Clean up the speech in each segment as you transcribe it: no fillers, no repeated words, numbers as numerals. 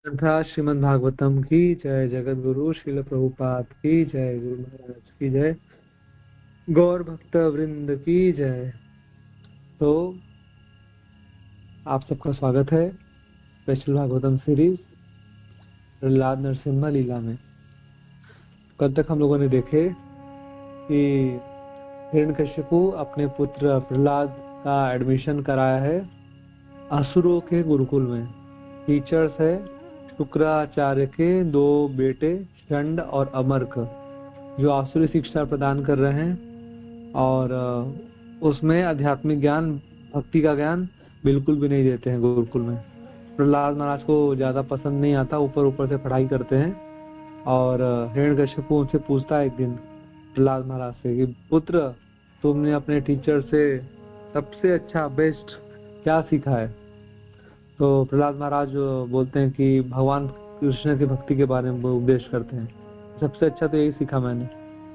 ग्रंथा श्रीमद् भागवतम की जय, जगत गुरु श्रील प्रभुपाद की जय, गुरु महाराज की जय, गौर भक्त वृंद की जय। तो आप सबका स्वागत है स्पेशल भागवतम सीरीज प्रहलाद नरसिम्हा लीला में। कल तक हम लोगों ने देखे कि हिरण्यकशिपु अपने पुत्र प्रहलाद का एडमिशन कराया है असुरों के गुरुकुल में। टीचर्स है शुक्राचार्य के दो बेटे षंड और अमर्क, जो आसुरी शिक्षा प्रदान कर रहे हैं और उसमें आध्यात्मिक ज्ञान, भक्ति का ज्ञान बिल्कुल भी नहीं देते हैं गुरुकुल में। प्रहलाद महाराज को ज्यादा पसंद नहीं आता, ऊपर ऊपर से पढ़ाई करते हैं। और हिरण्यकशिपु उनसे पूछता है एक दिन प्रहलाद महाराज से कि पुत्र, तुमने अपने टीचर से सबसे अच्छा बेस्ट क्या सीखा है? तो प्रहलाद महाराज बोलते हैं कि भगवान कृष्ण की भक्ति के बारे में उपदेश करते हैं। सबसे अच्छा तो यही सीखा मैंने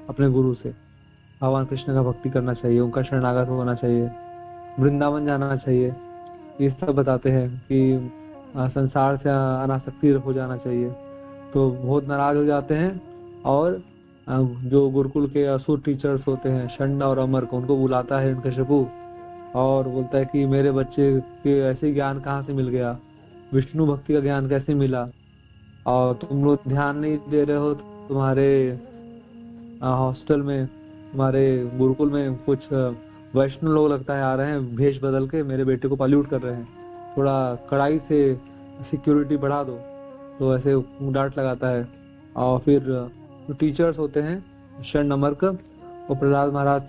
अपने गुरु से, भगवान कृष्ण का भक्ति करना चाहिए, उनका शरणागत होना चाहिए, वृंदावन जाना चाहिए, ये सब बताते हैं कि संसार से अनासक्ति हो जाना चाहिए। तो बहुत नाराज हो जाते हैं और जो गुरुकुल के असुर टीचर्स होते हैं षंड और अमर को, उनको बुलाता है हिरण्यकशिपु और बोलता है कि मेरे बच्चे के ऐसे ज्ञान कहाँ से मिल गया, विष्णु भक्ति का ज्ञान कैसे मिला, और तुम लोग ध्यान नहीं दे रहे हो। तुम्हारे हॉस्टल में, तुम्हारे गुरुकुल में कुछ वैष्णव लोग लगता है आ रहे हैं भेष बदल के, मेरे बेटे को पॉल्यूट कर रहे हैं, थोड़ा कड़ाई से सिक्योरिटी बढ़ा दो। तो ऐसे डांट लगाता है। और फिर जो टीचर्स होते हैं षंड अमर्क, वो प्रहलाद महाराज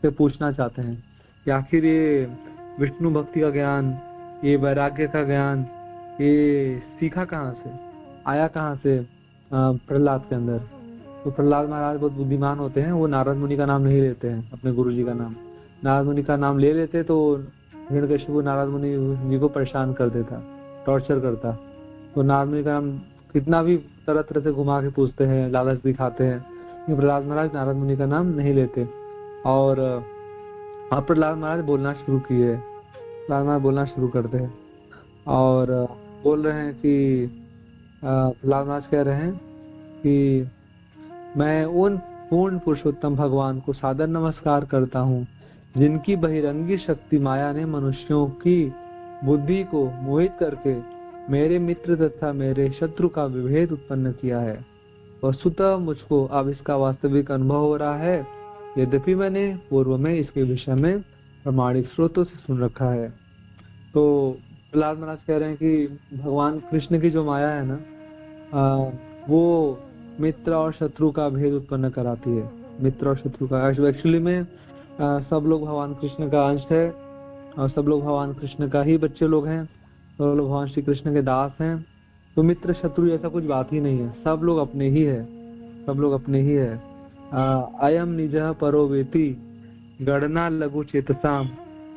से पूछना चाहते हैं कि आखिर ये विष्णु भक्ति का ज्ञान, ये वैराग्य का ज्ञान, ये सीखा कहाँ से, आया कहाँ से प्रहलाद के अंदर? तो प्रहलाद महाराज बहुत बुद्धिमान होते हैं, वो नारद मुनि का नाम नहीं लेते हैं, अपने गुरु जी का नाम। नारद मुनि का नाम ले लेते तो हिरण्यकशिपु नारद मुनि जी को परेशान कर देता, टॉर्चर करता। तो नारद मुनि का नाम कितना भी तरह तरह से घुमा के पूछते हैं, लालच दिखाते हैं, लेकिन प्रहलाद महाराज नारद मुनि का नाम नहीं लेते। और अब प्रहलाद महाराज बोलना शुरू किए, प्रहलाद महाराज बोलना शुरू करते हैं और बोल रहे हैं कि प्रहलाद महाराज कह रहे हैं कि मैं उन पूर्ण पुरुषोत्तम भगवान को सादर नमस्कार करता हूँ जिनकी बहिरंगी शक्ति माया ने मनुष्यों की बुद्धि को मोहित करके मेरे मित्र तथा मेरे शत्रु का विभेद उत्पन्न किया है। वस्तुतः मुझको अब इसका वास्तविक अनुभव हो रहा है, यद्यपि मैंने पूर्व में इसके विषय में प्रमाणिक स्रोतों से सुन रखा है। तो प्रहलाद महाराज कह रहे हैं कि भगवान कृष्ण की जो माया है ना, वो मित्र और शत्रु का भेद उत्पन्न कराती है। मित्र और शत्रु का एक्चुअली में सब लोग भगवान कृष्ण का अंश है और सब लोग भगवान कृष्ण का ही बच्चे लोग हैं, सब लोग भगवान श्री कृष्ण के दास हैं। तो मित्र शत्रु ऐसा कुछ बात ही नहीं है, सब लोग अपने ही है, सब लोग अपने ही है। अयम निजः परो वेति गणना लघु चेतसाम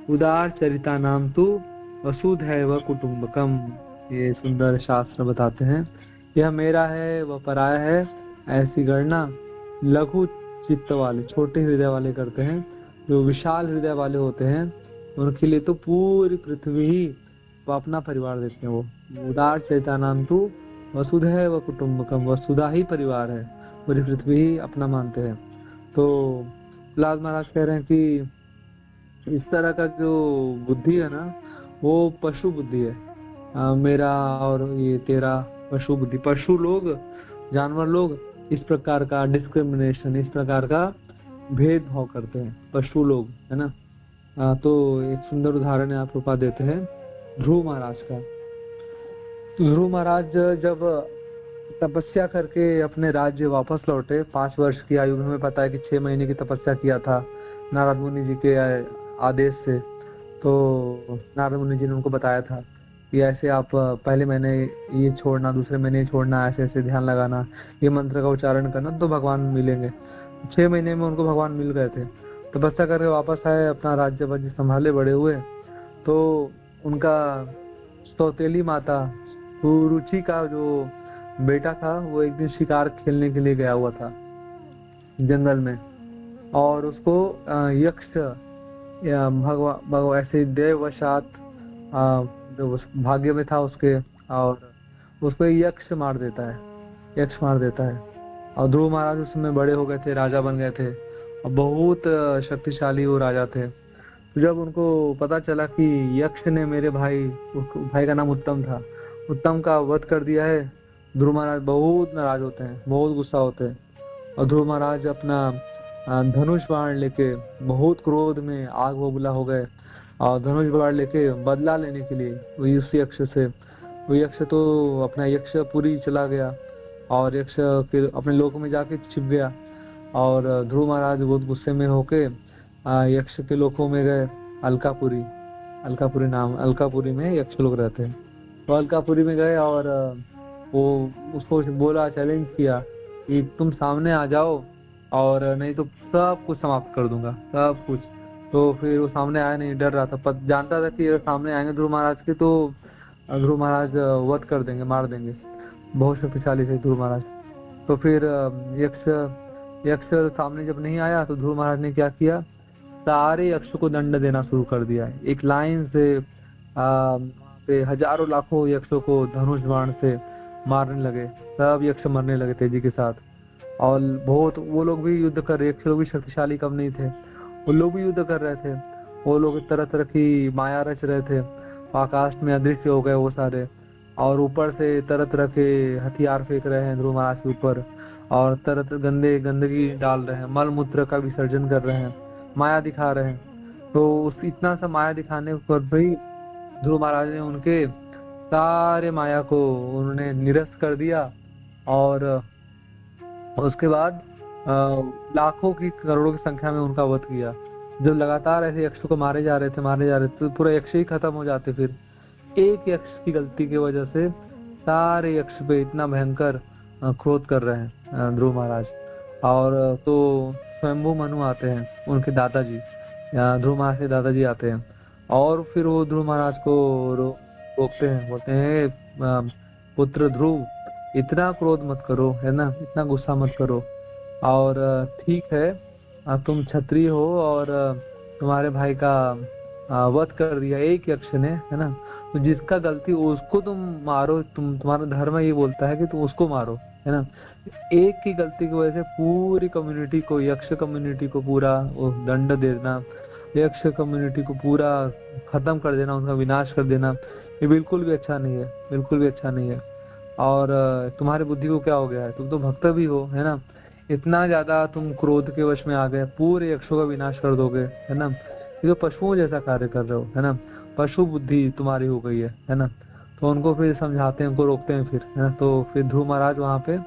उदार चरिता नाम तु वसुधैव कुटुंबकम। ये सुंदर शास्त्र बताते हैं, यह मेरा है वह पराया है, ऐसी गणना लघु चित्त वाले, छोटे हृदय वाले करते हैं। जो विशाल हृदय वाले होते हैं उनके लिए तो पूरी पृथ्वी ही वो अपना परिवार देते हैं। वो उदार चरिता नाम तु वसुधैव कुटुंबकम, वसुधा ही परिवार है, पूरी पृथ्वी ही अपना मानते हैं। तो प्रहलाद महाराज कह रहे हैं कि इस तरह का जो बुद्धि है ना, वो पशु बुद्धि है। मेरा और ये तेरा पशु बुद्धि, पशु लोग, जानवर लोग इस प्रकार का डिस्क्रिमिनेशन, इस प्रकार का भेदभाव करते हैं, पशु लोग, है ना। तो एक सुंदर उदाहरण आप रूपा देते हैं ध्रुव महाराज का। तो ध्रुव महाराज जब तपस्या करके अपने राज्य वापस लौटे, 5 वर्ष की आयु में, हमें पता है कि 6 महीने की तपस्या किया था नारद मुनि जी के आदेश से। तो नारद मुनि जी ने उनको बताया था कि ऐसे आप पहले महीने ये छोड़ना, दूसरे महीने छोड़ना, ऐसे ऐसे ध्यान लगाना, ये मंत्र का उच्चारण करना, तो भगवान मिलेंगे। 6 महीने में उनको भगवान मिल गए थे। तपस्या करके वापस आए, अपना राज्य वज्य संभाले, बड़े हुए। तो उनका सौतेली माता सुरुचि का जो बेटा था, वो एक दिन शिकार खेलने के लिए गया हुआ था जंगल में, और उसको यक्ष भगवान ऐसे देववशात भाग्य में था उसके, और उसको यक्ष मार देता है, यक्ष मार देता है। और ध्रुव महाराज उस समय बड़े हो गए थे, राजा बन गए थे और बहुत शक्तिशाली वो राजा थे। तो जब उनको पता चला कि यक्ष ने मेरे भाई का नाम उत्तम था, उत्तम का वध कर दिया है, ध्रुव महाराज बहुत नाराज होते हैं, बहुत गुस्सा होते हैं। और ध्रुव महाराज अपना धनुष बाण लेके बहुत क्रोध में आग बबूला हो गए और धनुष बाण लेके बदला लेने के लिए वही उस यक्ष से, वो यक्ष तो अपना यक्षपुरी चला गया और यक्ष के अपने लोक में जाके छिप गया। और ध्रुव महाराज बहुत गुस्से में होके यक्ष के लोकों में गए, अलकापुरी, अलकापुरी में यक्ष लोग रहते हैं। तो अलकापुरी में गए और वो उसको बोला, चैलेंज किया कि तुम सामने आ जाओ और नहीं तो सब कुछ समाप्त कर दूंगा, सब कुछ। तो फिर वो सामने आया नहीं, डर रहा था, पर जानता था कि अगर सामने आएंगे ध्रुव महाराज के तो ध्रुव महाराज वध कर देंगे, मार देंगे, बहुत शक्तिशाली थे ध्रुव महाराज। तो फिर यक्ष सामने जब नहीं आया तो ध्रुव महाराज ने क्या किया, सारे यक्ष को दंड देना शुरू कर दिया। एक लाइन से हजारों लाखों यक्षों को धनुष बाण से मारने लगे, सब यक्ष मरने लगे तेजी के साथ। और बहुत वो लोग भी युद्ध कर रहे, यक्ष लोग भी शक्तिशाली कम नहीं थे, वो लोग भी युद्ध कर रहे थे। वो लोग तरह तरह की माया रच रहे थे, आकाश में अदृश्य हो गए वो सारे, और ऊपर से तरह तरह के हथियार फेंक रहे हैं ध्रुव महाराज के ऊपर, और तरह तरह गंदगी डाल रहे हैं, मल मूत्र का विसर्जन कर रहे हैं, माया दिखा रहे हैं। तो उस इतना सा माया दिखाने पर भी ध्रुव महाराज ने उनके सारे माया को उन्होंने निरस्त कर दिया। और उसके बाद लाखों की करोड़ों की संख्या में उनका वध किया। जब लगातार ऐसे यक्ष को मारे जा रहे थे तो पूरा यक्ष ही खत्म हो जाते। फिर एक यक्ष की गलती की वजह से सारे यक्ष पे इतना भयंकर क्रोध कर रहे हैं ध्रुव महाराज। और तो स्वयंभू मनु आते हैं, उनके दादाजी, ध्रुव महाराज के दादाजी आते हैं और फिर वो ध्रुव महाराज को रोकते हैं, बोलते हैं पुत्र ध्रुव, इतना क्रोध मत करो, है ना, इतना गुस्सा मत करो। और ठीक है, तुम क्षत्रिय हो और तुम्हारे भाई का वध कर दिया एक यक्ष ने, है ना, तो जिसका गलती उसको तुम मारो, तुम्हारा धर्म ये बोलता है कि तुम उसको मारो, है ना। एक की गलती की वजह से पूरी कम्युनिटी को, यक्ष कम्युनिटी को पूरा वो दंड देना, यक्ष कम्युनिटी को पूरा खत्म कर देना, उनका विनाश कर देना, ये बिल्कुल भी अच्छा नहीं है, बिल्कुल भी अच्छा नहीं है। और तुम्हारी बुद्धि को क्या हो गया है, तुम तो भक्त भी हो, है ना, इतना ज्यादा तुम क्रोध के वश में आ गए, पूरे यक्षों का विनाश कर दोगे, है ना, ये तो पशुओं जैसा कार्य कर रहे हो, है ना, पशु बुद्धि तुम्हारी हो गई है ना। तो उनको फिर समझाते हैं, उनको रोकते हैं फिर, है ना। तो फिर ध्रुव महाराज वहाँ पे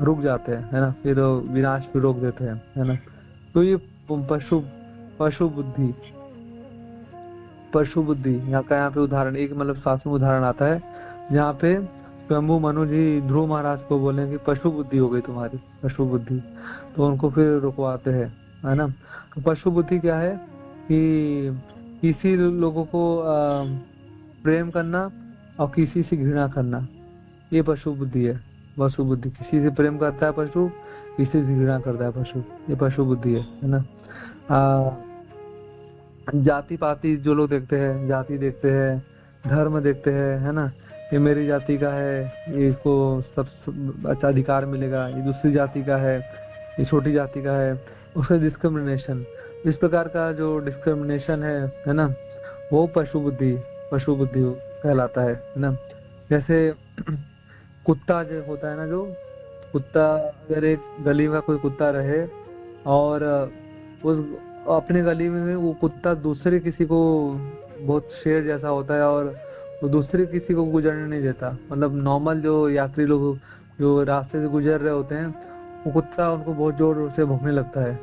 रुक जाते हैं, है ना, फिर विनाश भी रोक देते हैं, है ना। तो ये पशु बुद्धि यहाँ पे उदाहरण, एक मतलब शास्त्र में उदाहरण आता है जहाँ पे स्वयंभू मनु जी ध्रुव महाराज को बोले कि पशु बुद्धि हो गई तुम्हारी, पशु बुद्धि। तो उनको फिर रुकवाते हैं, है ना। तो पशु बुद्धि क्या है कि किसी लोगों को प्रेम करना और किसी से घृणा करना, ये पशु बुद्धि है। पशु बुद्धि, किसी से प्रेम करता है पशु, किसी से घृणा करता है पशु, ये पशु बुद्धि है ना। जाति पाति जो लोग देखते हैं, जाति देखते हैं, धर्म देखते हैं, है ना, ये मेरी जाति का है, ये इसको सब अच्छा अधिकार मिलेगा, ये दूसरी जाति का है, ये छोटी जाति का है, उसका डिस्क्रिमिनेशन, इस प्रकार का जो डिस्क्रिमिनेशन है ना, वो पशु बुद्धि कहलाता है ना। जैसे कुत्ता जो होता है ना, जो कुत्ता, अगर एक गली में कोई कुत्ता रहे और उस अपने गली में वो कुत्ता दूसरे किसी को, बहुत शेर जैसा होता है और वो दूसरे किसी को गुजरने नहीं देता, मतलब नॉर्मल जो यात्री लोग जो रास्ते से गुजर रहे होते हैं, वो कुत्ता उनको बहुत जोर से भौंकने लगता है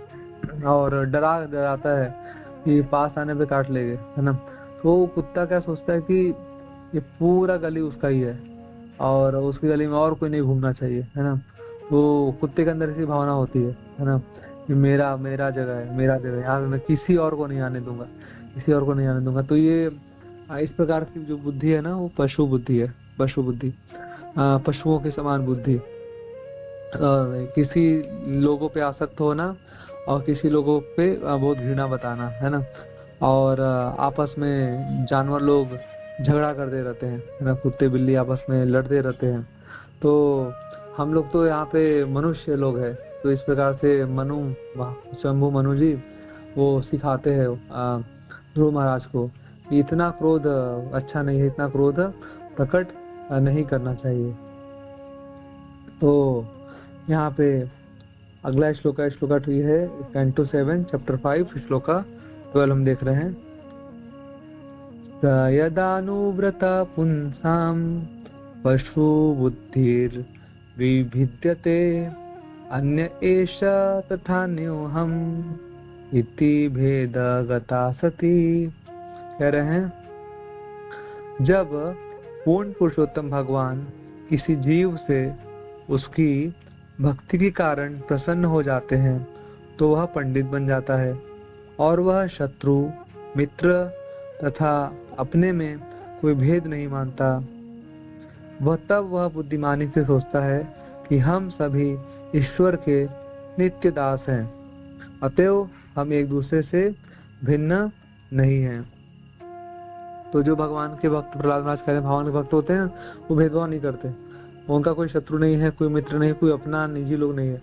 और डराता है कि पास आने पे काट लेंगे, है ना। तो कुत्ता क्या सोचता है कि ये पूरा गली उसका ही है और उसकी गली में और कोई नहीं घूमना चाहिए, है ना। तो कुत्ते के अंदर ऐसी भावना होती है ना, कि मेरा जगह है, मेरा जगह, यहाँ मैं किसी और को नहीं आने दूंगा, किसी और को नहीं आने दूंगा। तो ये इस प्रकार की जो बुद्धि है ना, वो पशु बुद्धि है, पशु बुद्धि, पशुओं के समान बुद्धि। किसी लोगों पे आसक्त होना और किसी लोगों पे बहुत घृणा बताना, है ना। और आपस में जानवर लोग झगड़ा करते रहते हैं, है ना, कुत्ते बिल्ली आपस में लड़ते रहते हैं। तो हम लोग तो यहाँ पे मनुष्य लोग हैं, तो इस प्रकार से शंभु मनु जी वो सिखाते हैं ध्रुव महाराज को कि इतना क्रोध अच्छा नहीं है, इतना क्रोध प्रकट नहीं करना चाहिए। तो यहाँ पे अगला श्लोका श्लोका 2 है कैंटो 7 चैप्टर 5 श्लोका 12 हम देख रहे हैं। यदानुव्रत पुंसाम पशु बुद्धिर विभिद्यते अन्य एष तथा न्योहम इति भेदगता सती। कह रहे हैं जब पूर्ण पुरुषोत्तम भगवान किसी जीव से उसकी भक्ति के कारण प्रसन्न हो जाते हैं तो वह पंडित बन जाता है और वह शत्रु मित्र तथा अपने में कोई भेद नहीं मानता। वह बुद्धिमानी से सोचता है कि हम सभी ईश्वर के नित्य दास हैं, अतएव हम एक दूसरे से भिन्न नहीं हैं। तो जो भगवान के भक्त प्रहलाद महाराज कह रहे हैं, भगवान के भक्त होते हैं वो भेदभाव नहीं करते, उनका कोई शत्रु नहीं है, कोई मित्र नहीं, कोई अपना निजी लोग नहीं है,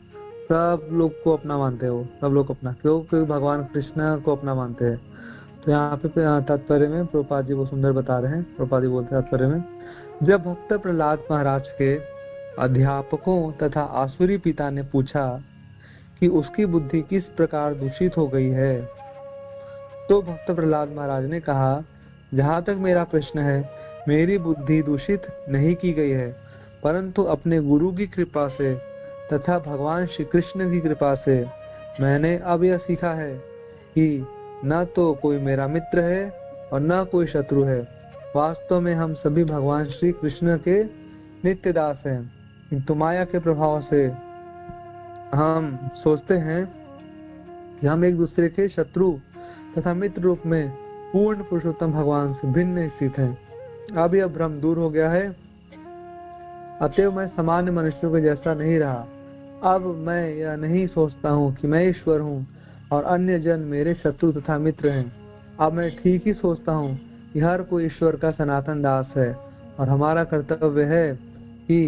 सब लोग को अपना मानते हैं वो, सब लोग अपना, क्योंकि भगवान कृष्ण को अपना मानते हैं। तो यहाँ पे तात्पर्य में प्रभुपाद जी वो सुंदर बता रहे हैं। प्रभुपाद जी बोलते हैं तात्पर्य में, जब भक्त प्रहलाद महाराज के अध्यापकों तथा आसुरी पिता ने पूछा कि उसकी बुद्धि किस प्रकार दूषित हो गई है, तो भक्त प्रहलाद महाराज ने कहा, जहाँ तक मेरा प्रश्न है, मेरी बुद्धि दूषित नहीं की गई है, परंतु अपने गुरु की कृपा से तथा भगवान श्री कृष्ण की कृपा से मैंने अब यह सीखा है कि न तो कोई मेरा मित्र है और न कोई शत्रु है। वास्तव में हम सभी भगवान श्री कृष्ण के नित्य दास हैं, किंतु माया के प्रभाव से हम सोचते हैं कि हम एक दूसरे के शत्रु तथा मित्र रूप में पूर्ण पुरुषोत्तम भगवान से भिन्न स्थित हैं। अब यह भ्रम दूर हो गया है, अतएव मैं सामान्य मनुष्यों के जैसा नहीं रहा। अब मैं यह नहीं सोचता हूँ कि मैं ईश्वर हूँ और अन्य जन मेरे शत्रु तथा मित्र हैं। अब मैं ठीक ही सोचता हूँ कि हर कोई ईश्वर का सनातन दास है और हमारा कर्तव्य है कि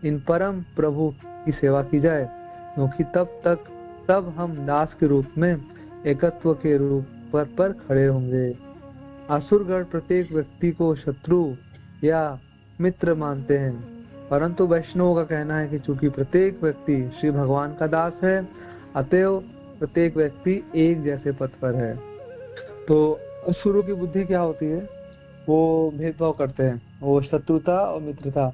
इन परम प्रभु की सेवा की जाए, क्योंकि तब तक सब हम दास के रूप में एकत्व के रूप पर खड़े होंगे। असुरगण प्रत्येक व्यक्ति को शत्रु या मित्र मानते हैं, परंतु वैष्णवों का कहना है कि चूंकि प्रत्येक व्यक्ति श्री भगवान का दास है, अतएव प्रत्येक व्यक्ति एक जैसे पथ पर है। तो असुरों की बुद्धि क्या होती है, वो भेदभाव करते हैं, वो शत्रुता और मित्रता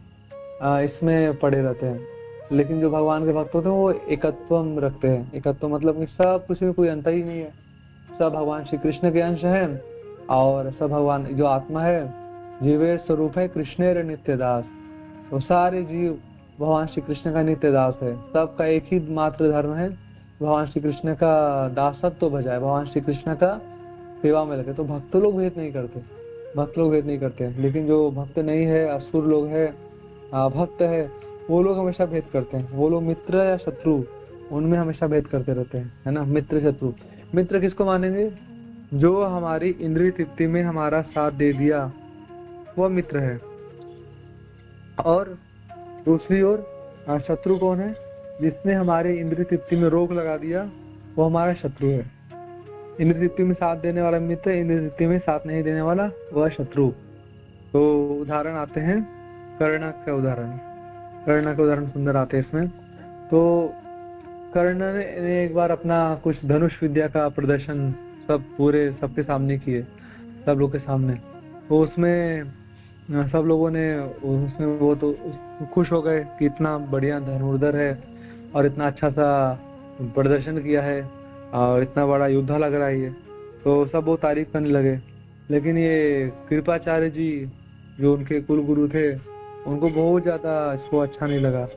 इसमें पड़े रहते हैं। लेकिन जो भगवान के भक्त होते हैं वो एकत्व रखते हैं। एकत्व मतलब कि सब कुछ में कोई अंतर ही नहीं है, सब भगवान श्री कृष्ण के अंश है और सब भगवान जो आत्मा है जीवेर स्वरूप है कृष्णेर नित्य दास। तो सारे जीव भगवान श्री कृष्ण का नित्य दास है, सबका एक ही मात्र धर्म है, भगवान श्री कृष्ण का दासत्व बजाय भगवान श्री कृष्ण का सेवा में लगे। तो भक्त लोग भेद नहीं करते, भक्त लोग भेद नहीं करते हैं। लेकिन जो भक्त नहीं है, असुर लोग है, भक्त है, वो लोग हमेशा भेद करते हैं। वो लोग मित्र या शत्रु उनमें हमेशा भेद करते रहते हैं, है ना। मित्र शत्रु, मित्र किसको मानेंगे, जो हमारी इंद्रिय तृप्ति में हमारा साथ दे दिया वो मित्र है। और दूसरी ओर शत्रु कौन है, जिसने हमारे इंद्रिय तृप्ति में रोक लगा दिया वो हमारा शत्रु है। इंद्रिय तृप्ति में साथ देने वाला मित्र, इंद्रिय तृप्ति में साथ नहीं देने वाला वह शत्रु। तो उदाहरण आते हैं कर्ण का उदाहरण, कर्ण का उदाहरण सुंदर आते हैं इसमें। तो कर्ण ने एक बार अपना कुछ धनुष विद्या का प्रदर्शन सब पूरे सबके सामने किए, सब लोग के सामने। तो उसमें सब लोगों ने उसमें वो तो खुश हो गए कि इतना बढ़िया धनुर्धर है और इतना अच्छा सा प्रदर्शन किया है और इतना बड़ा योद्धा लग रहा है ये, तो सब वो तारीफ करने लगे। लेकिन ये कृपाचार्य जी जो उनके कुल गुरु थे, उनको बहुत ज्यादा इसको अच्छा नहीं लगा।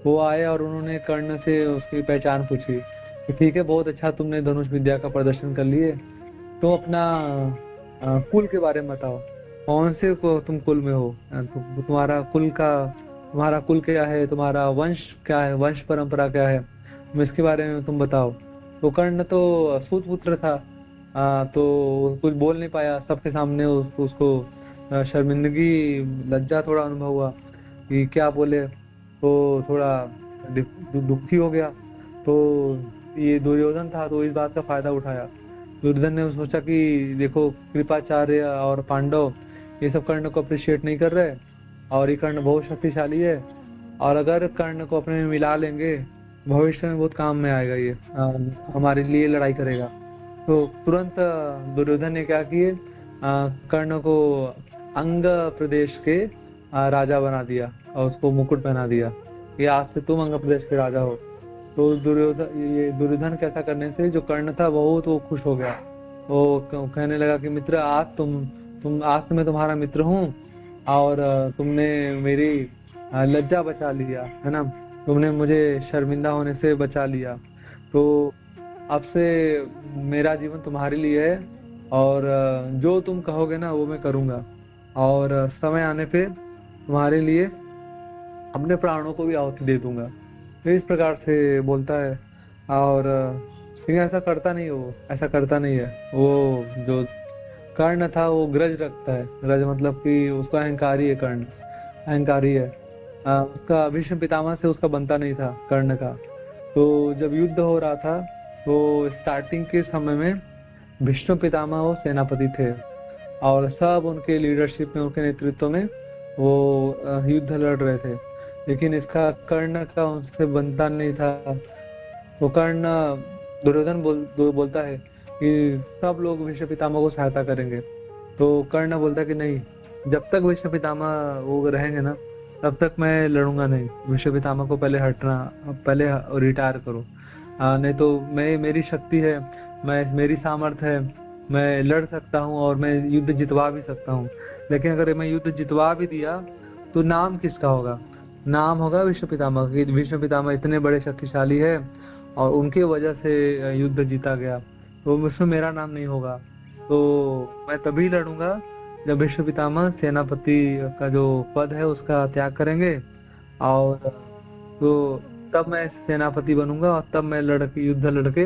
वो आए और उन्होंने कर्ण से उसकी पहचान पूछी कि ठीक है, बहुत अच्छा तुमने धनुष विद्या का प्रदर्शन कर लिए, तो अपना कुल के बारे में बताओ, कौन से को तुम कुल में हो, तुम्हारा कुल क्या है, तुम्हारा वंश क्या है, वंश परंपरा क्या है, इसके बारे में तुम बताओ। तो कर्ण तो सूत पुत्र था, तो कुछ बोल नहीं पाया, सबके सामने उसको शर्मिंदगी, लज्जा थोड़ा अनुभव हुआ कि क्या बोले, तो थोड़ा दुखी हो गया। तो ये दुर्योधन था तो इस बात का फायदा उठाया। दुर्योधन ने सोचा कि देखो कृपाचार्य और पांडव ये सब कर्ण को अप्रिशिएट नहीं कर रहे, और ये कर्ण बहुत शक्तिशाली है, और अगर कर्ण को अपने में मिला लेंगे भविष्य में बहुत काम में आएगा, ये हमारे लिए लड़ाई करेगा। तो तुरंत दुर्योधन ने क्या किए, कर्ण को अंग प्रदेश के राजा बना दिया और उसको मुकुट पहना दिया कि आज से तुम अंग प्रदेश के राजा हो। तो दुर्योधन के ऐसा करने से जो कर्ण था बहुत वो खुश हो गया। वो कहने लगा कि मित्र, आज आज से मैं तुम्हारा मित्र हूँ, और तुमने मेरी लज्जा बचा लिया है ना, तुमने मुझे शर्मिंदा होने से बचा लिया। तो अब से मेरा जीवन तुम्हारे लिए है, और जो तुम कहोगे ना वो मैं करूंगा, और समय आने पे तुम्हारे लिए अपने प्राणों को भी आहुति दे दूंगा। तो इस प्रकार से बोलता है। और लेकिन ऐसा करता नहीं, वो ऐसा करता नहीं है। वो जो कर्ण था वो ग्रज रखता है। ग्रज मतलब कि उसका अहंकारी है, कर्ण अहंकारी है। उसका भीष्म पितामह से उसका बनता नहीं था कर्ण का। तो जब युद्ध हो रहा था तो स्टार्टिंग के समय में भीष्म पितामह वो सेनापति थे, और सब उनके लीडरशिप में, उनके नेतृत्व में वो युद्ध लड़ रहे थे। लेकिन इसका कर्ण का उनसे बनता नहीं था। तो कर्ण दुर्योधन बोलता है कि सब लोग भीष्म पितामह को सहायता करेंगे। तो कर्ण बोलता है कि नहीं, जब तक भीष्म पितामह वो रहेंगे ना तब तक मैं लड़ूंगा नहीं। भीष्म पितामह को पहले हटना, पहले रिटायर करो, नहीं तो मेरी शक्ति है, मेरी सामर्थ्य है, मैं लड़ सकता हूँ और मैं युद्ध जितवा भी सकता हूँ। लेकिन अगर मैं युद्ध जितवा भी दिया तो नाम किसका होगा? नाम होगा भीष्म पितामह की। भीष्म पितामह इतने बड़े शक्तिशाली है और उनकी वजह से युद्ध जीता गया, तो उसमें मेरा नाम नहीं होगा। तो मैं तभी लड़ूंगा जब भीष्म पितामह सेनापति का जो पद है उसका त्याग करेंगे, और तो तब मैं सेनापति बनूंगा और तब मैं युद्ध लड़के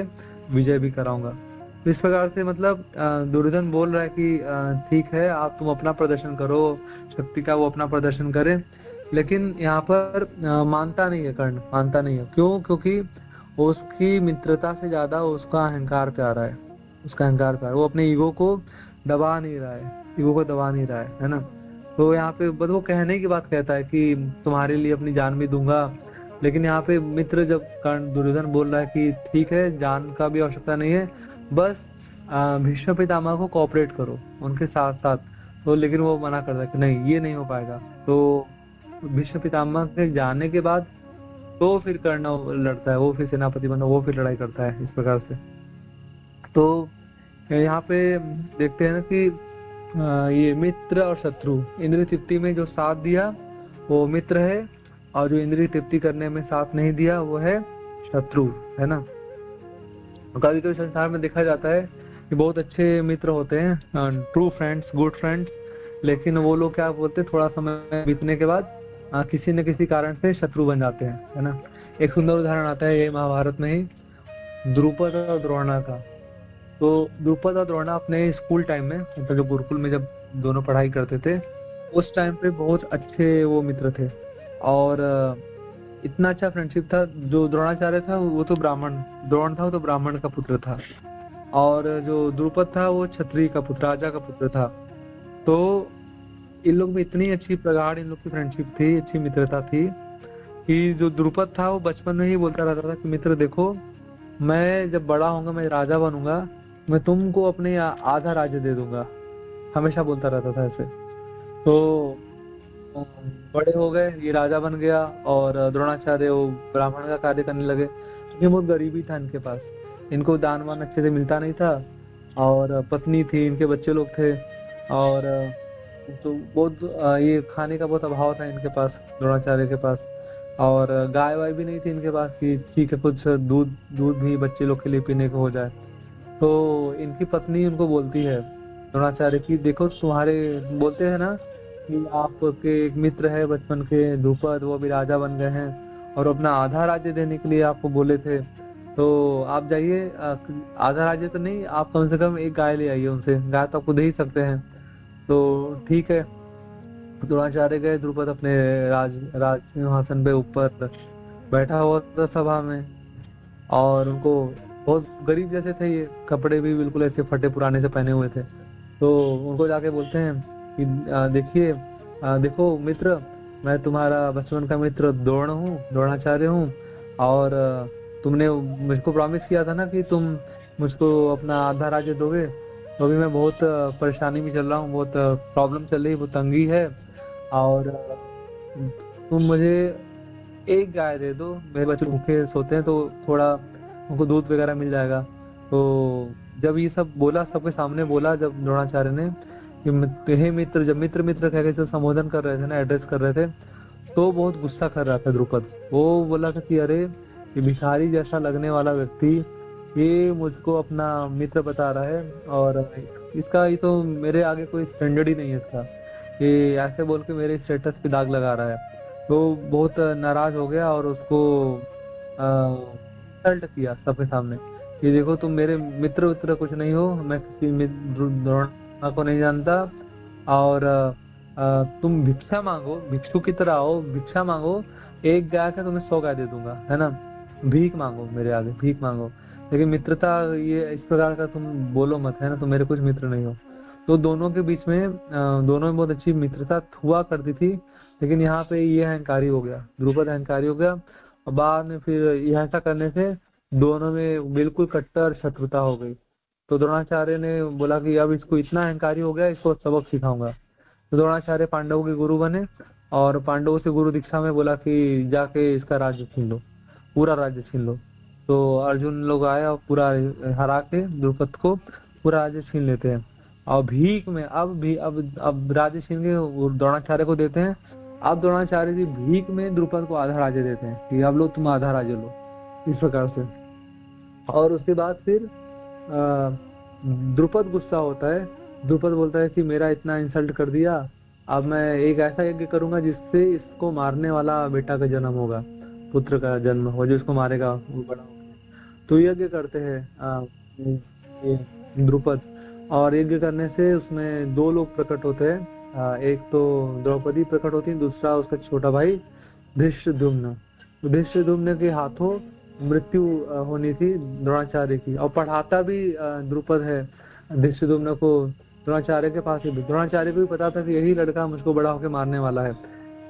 विजय भी कराऊंगा। तो इस प्रकार से मतलब दुर्योधन बोल रहा है कि ठीक है, आप तुम अपना प्रदर्शन करो, शक्ति का वो अपना प्रदर्शन करे। लेकिन यहाँ पर मानता नहीं है कर्ण, मानता नहीं है। क्यों? क्योंकि उसकी मित्रता से ज्यादा उसका अहंकार प्यारा है। उसका अहंकार प्यारा, वो अपने ईगो को दबा नहीं रहा है, ईगो को दबा नहीं रहा है ना। तो यहाँ पे बस वो कहने की बात कहता है कि तुम्हारे लिए अपनी जान भी दूंगा। लेकिन यहाँ पे मित्र जब कर्ण दुर्योधन बोल रहा है कि ठीक है, जान का भी आवश्यकता नहीं है, बस भीष्म पितामह को कोऑपरेट करो उनके साथ साथ। तो लेकिन वो मना करता है कि नहीं, ये नहीं हो पाएगा। तो भीष्म पितामह के जाने के बाद तो फिर कर्ण लड़ता है, वो फिर सेनापति बना, वो फिर लड़ाई करता है इस प्रकार से। तो यहाँ पे देखते हैं ना कि ये मित्र और शत्रु, इंद्रिय तृप्ति में जो साथ दिया वो मित्र है, और जो इंद्रिय तृप्ति करने में साथ नहीं दिया वो है शत्रु, है ना। कभी कभी संसार में देखा जाता है कि बहुत अच्छे मित्र होते हैं, ट्रू फ्रेंड्स, गुड फ्रेंड्स, लेकिन वो लोग क्या बोलते हैं, थोड़ा समय बीतने के बाद किसी न किसी कारण से शत्रु बन जाते हैं, है ना। एक सुंदर उदाहरण आता है ये महाभारत में ही, द्रुपद और द्रोणा का। तो द्रुपद और द्रोणा अपने स्कूल टाइम में, मतलब जो गुरुकुल में जब दोनों पढ़ाई करते थे, उस टाइम पे बहुत अच्छे वो मित्र थे, और इतना अच्छा फ्रेंडशिप था। जो द्रोणाचार्य था वो तो ब्राह्मण, द्रोण था वो तो ब्राह्मण का पुत्र था, और जो द्रुपद था वो क्षत्रिय का पुत्र, राजा का पुत्र था। तो इन लोग में इतनी अच्छी प्रगाढ़ इन लोग की फ्रेंडशिप थी, अच्छी मित्रता थी, कि जो द्रुपद था वो बचपन में ही बोलता रहता था कि मित्र देखो, मैं जब बड़ा होऊंगा, मैं राजा बनूंगा, मैं तुमको अपने आधा राज्य दे दूंगा। हमेशा बोलता रहता था ऐसे। तो बड़े हो गए, ये राजा बन गया, और द्रोणाचार्य वो ब्राह्मण का कार्य करने लगे। क्योंकि बहुत गरीबी था इनके पास, इनको दान वान अच्छे से मिलता नहीं था, और पत्नी थी, इनके बच्चे लोग थे, और तो बहुत ये खाने का बहुत अभाव था इनके पास, द्रोणाचार्य के पास। और गाय वाय भी नहीं थी इनके पास कि ठीक है कुछ दूध दूध भी बच्चे लोग के लिए पीने को हो जाए। तो इनकी पत्नी उनको बोलती है द्रोणाचार्य की, देखो तुम्हारे बोलते हैं ना कि आपके एक मित्र है बचपन के द्रुपद, वो भी राजा बन गए हैं और अपना आधा राज्य देने के लिए आपको बोले थे, तो आप जाइए, आधा राज्य तो नहीं, आप कम से कम एक गाय ले आइए उनसे, गाय तो आप खुद ही सकते हैं। तो ठीक है, द्रोणाचार्य गए, द्रुपद अपने राज सिंहासन पे ऊपर बैठा हुआ था सभा में, और उनको बहुत गरीब जैसे थे, ये कपड़े भी बिल्कुल ऐसे फटे पुराने से पहने हुए थे। तो उनको जाके बोलते हैं कि देखिए, देखो मित्र, मैं तुम्हारा बचपन का मित्र द्रोणाचार्य हूँ, और तुमने मुझको प्रॉमिस किया था ना कि तुम मुझको अपना आधा राज्य दोगे। तो अभी मैं बहुत परेशानी में चल रहा हूँ, बहुत प्रॉब्लम चल रही है, बहुत तंगी है, और तुम मुझे एक गाय दे दो, मेरे बच्चे भूखे सोते हैं, तो थोड़ा उनको दूध वगैरह मिल जाएगा। तो जब ये सब बोला, सबके सामने बोला, जब द्रोणाचार्य ने कि हे मित्र, जब मित्र मित्र कह के जो संबोधन कर रहे थे ना, एड्रेस कर रहे थे, तो बहुत गुस्सा कर रहा था द्रुपद। वो बोला था कि अरे, ये भिखारी जैसा लगने वाला व्यक्ति ये मुझको अपना मित्र बता रहा है, और इसका ये तो मेरे आगे कोई स्टैंडर्ड ही नहीं है इसका, ये ऐसे बोल के मेरे स्टेटस पे दाग लगा रहा है। तो बहुत नाराज हो गया और उसको इंसल्ट किया सबके सामने कि देखो, तुम मेरे मित्र उत्र कुछ नहीं हो, मैं किसी द्रोणा को नहीं जानता, और तुम भिक्षा मांगो, भिक्षु की तरह आओ, भिक्षा मांगो, एक गाय का तुम्हें 100 गाय दे दूंगा, है ना, भीख मांगो मेरे आगे, भीख मांगो, लेकिन मित्रता ये इस प्रकार का तुम बोलो मत, है ना, तुम मेरे कुछ मित्र नहीं हो। तो दोनों के बीच में दोनों में बहुत अच्छी मित्रता हुआ करती थी, लेकिन यहाँ पे ये अहंकारी हो गया, द्रुपद अहंकारी हो गया, और बाद में फिर यह ऐसा करने से दोनों में बिल्कुल कट्टर शत्रुता हो गई। तो द्रोणाचार्य ने बोला कि अब इसको इतना अहंकारी हो गया, इसको सबक सिखाऊंगा। तो द्रोणाचार्य पांडवों के गुरु बने, और पांडवों से गुरु दीक्षा में बोला कि जाके इसका राज्य छीन लो, पूरा राज्य छीन लो। तो अर्जुन लोग आए और पूरा हरा के द्रुपद को पूरा राज्य छीन लेते हैं, और भीख में अब राज्य छीन के द्रोणाचार्य को देते हैं। अब द्रोणाचार्य जी भीख में द्रुपद को आधा राज्य देते हैं कि अब लो, तुम आधा राज्य लो, इस प्रकार से। और उसके बाद फिर द्रुपद गुस्सा होता है, द्रुपद बोलता है कि मेरा इतना इंसल्ट कर दिया, अब मैं एक ऐसा यज्ञ करूंगा जिससे इसको मारने वाला बेटा का जन्म होगा, पुत्र का जन्म हो, जो इसको मारेगा वो बड़ा होगा। तो यज्ञ करते हैं ये द्रुपद, और यज्ञ करने से उसमें 2 लोग प्रकट होते हैं, एक तो द्रौपदी प्रकट होती है, दूसरा उसका छोटा भाई धृष्टद्युम्न। तो धृष्टद्युम्न के हाथों मृत्यु होनी थी द्रोणाचार्य की, और पढ़ाता भी द्रुपद है धृष्टद्युम्न को द्रोणाचार्य के पास ही। द्रोणाचार्य को भी पता था कि यही लड़का मुझको बड़ा होकर मारने वाला है,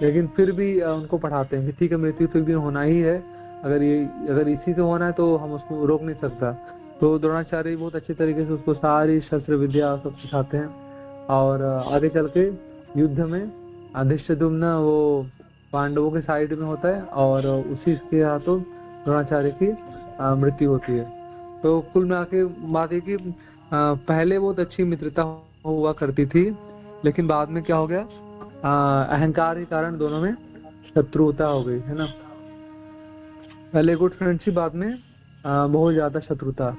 लेकिन फिर भी उनको पढ़ाते हैं कि ठीक है, मृत्यु तो एक दिन होना ही है, अगर इसी से होना है तो हम उसको रोक नहीं सकता। तो द्रोणाचार्य बहुत अच्छे तरीके से उसको सारी शस्त्र विद्या सब सिखाते हैं, और आगे चल के युद्ध में धृष्टद्युम्न वो पांडवों के साइड में होता है, और उसी के हाथों द्रोणाचार्य की मृत्यु होती है। तो कुल मिला के बात है कि पहले बहुत अच्छी मित्रता हुआ करती थी, लेकिन बाद में क्या हो गया, अहंकार के कारण दोनों में शत्रुता हो गई, है ना। पहले गुड फ्रेंडशिप, बाद में बहुत ज्यादा शत्रुता।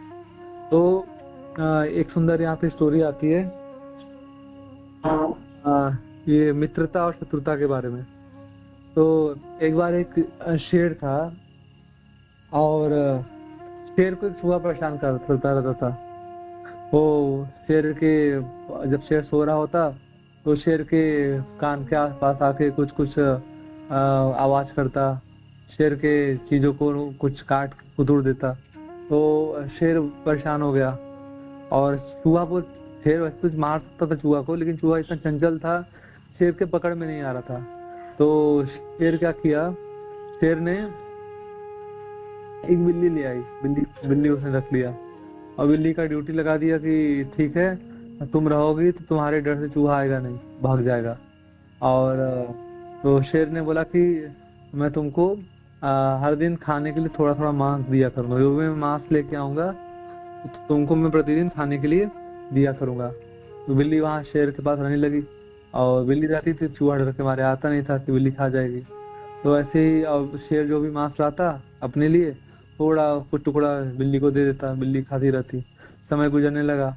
तो एक सुंदर यहाँ पे स्टोरी आती है ये मित्रता और शत्रुता के बारे में। तो एक बार एक शेर था, और शेर को एक चूहा परेशान करता रहता था। वो शेर के, जब शेर सो रहा होता तो शेर के कान के आसपास आके कुछ कुछ आवाज करता, शेर के चीजों को कुछ काट कुतूर देता। तो शेर परेशान हो गया, और चूहा को, शेर वैसे कुछ मार सकता था चूहा को, लेकिन चूहा इतना चंचल था, शेर के पकड़ में नहीं आ रहा था। तो शेर क्या किया, शेर ने एक बिल्ली ले आई, बिल्ली उसने रख लिया, और बिल्ली का ड्यूटी लगा दिया कि ठीक है, तुम रहोगी तो तुम्हारे डर से चूहा आएगा नहीं, भाग जाएगा। और तो शेर ने बोला कि मैं तुमको हर दिन खाने के लिए थोड़ा थोड़ा मांस दिया करूंगा, जो मैं मांस लेके आऊंगा तो तुमको मैं प्रतिदिन खाने के लिए दिया करूंगा। तो बिल्ली वहां शेर के पास रहने लगी, और बिल्ली रहती थी, चूहा डर के मारे आता नहीं था कि बिल्ली खा जाएगी। तो ऐसे ही अब शेर जो भी मांस लाता अपने लिए, थोड़ा कुछ टुकड़ा बिल्ली को दे देता, बिल्ली खाती रहती। समय गुजरने लगा।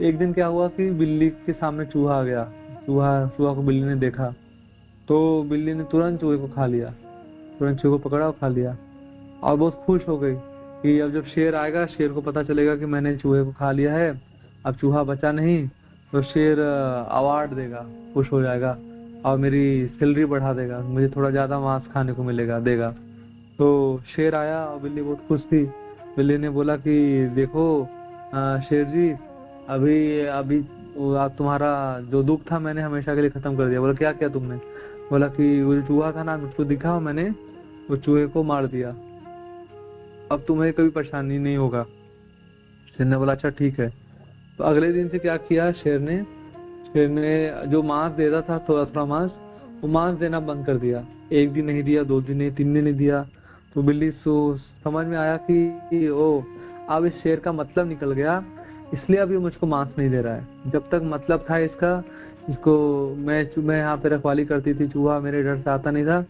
एक दिन क्या हुआ कि बिल्ली के सामने चूहा आ गया, चूहा को बिल्ली ने देखा, तो बिल्ली ने तुरंत चूहे को खा लिया, तुरंत चूहे को पकड़ा और खा लिया, और बहुत खुश हो गई कि अब जब शेर आएगा, शेर को पता चलेगा कि मैंने चूहे को खा लिया है, अब चूहा बचा नहीं, तो शेर अवार्ड देगा, खुश हो जाएगा। और मेरी सैलरी बढ़ा देगा, मुझे थोड़ा ज्यादा मांस खाने को मिलेगा देगा। तो शेर आया और बिल्ली बहुत खुश थी। बिल्ली ने बोला कि देखो शेर जी, अभी अभी वो आप तुम्हारा जो दुख था मैंने हमेशा के लिए खत्म कर दिया। बोला क्या किया तुमने? बोला कि वो जो चूहा था ना, मुझको दिखा, मैंने वो चूहे को मार दिया, अब तुम्हें कोई परेशानी नहीं होगा। शेर ने बोला अच्छा ठीक है। तो अगले दिन से क्या किया शेर ने जो मांस देता था थोड़ा थोड़ा मांस, वो मांस देना बंद कर दिया। एक दिन नहीं दिया, 2 दिन नहीं, 3 दिन नहीं दिया। तो बिल्ली समझ में आया कि ओ, अब इस शेर का मतलब निकल गया, इसलिए अभी मुझको मांस नहीं दे रहा है। जब तक मतलब था इसका, इसको मैं यहाँ पे रखवाली करती थी, चूहा मेरे डर से आता नहीं था,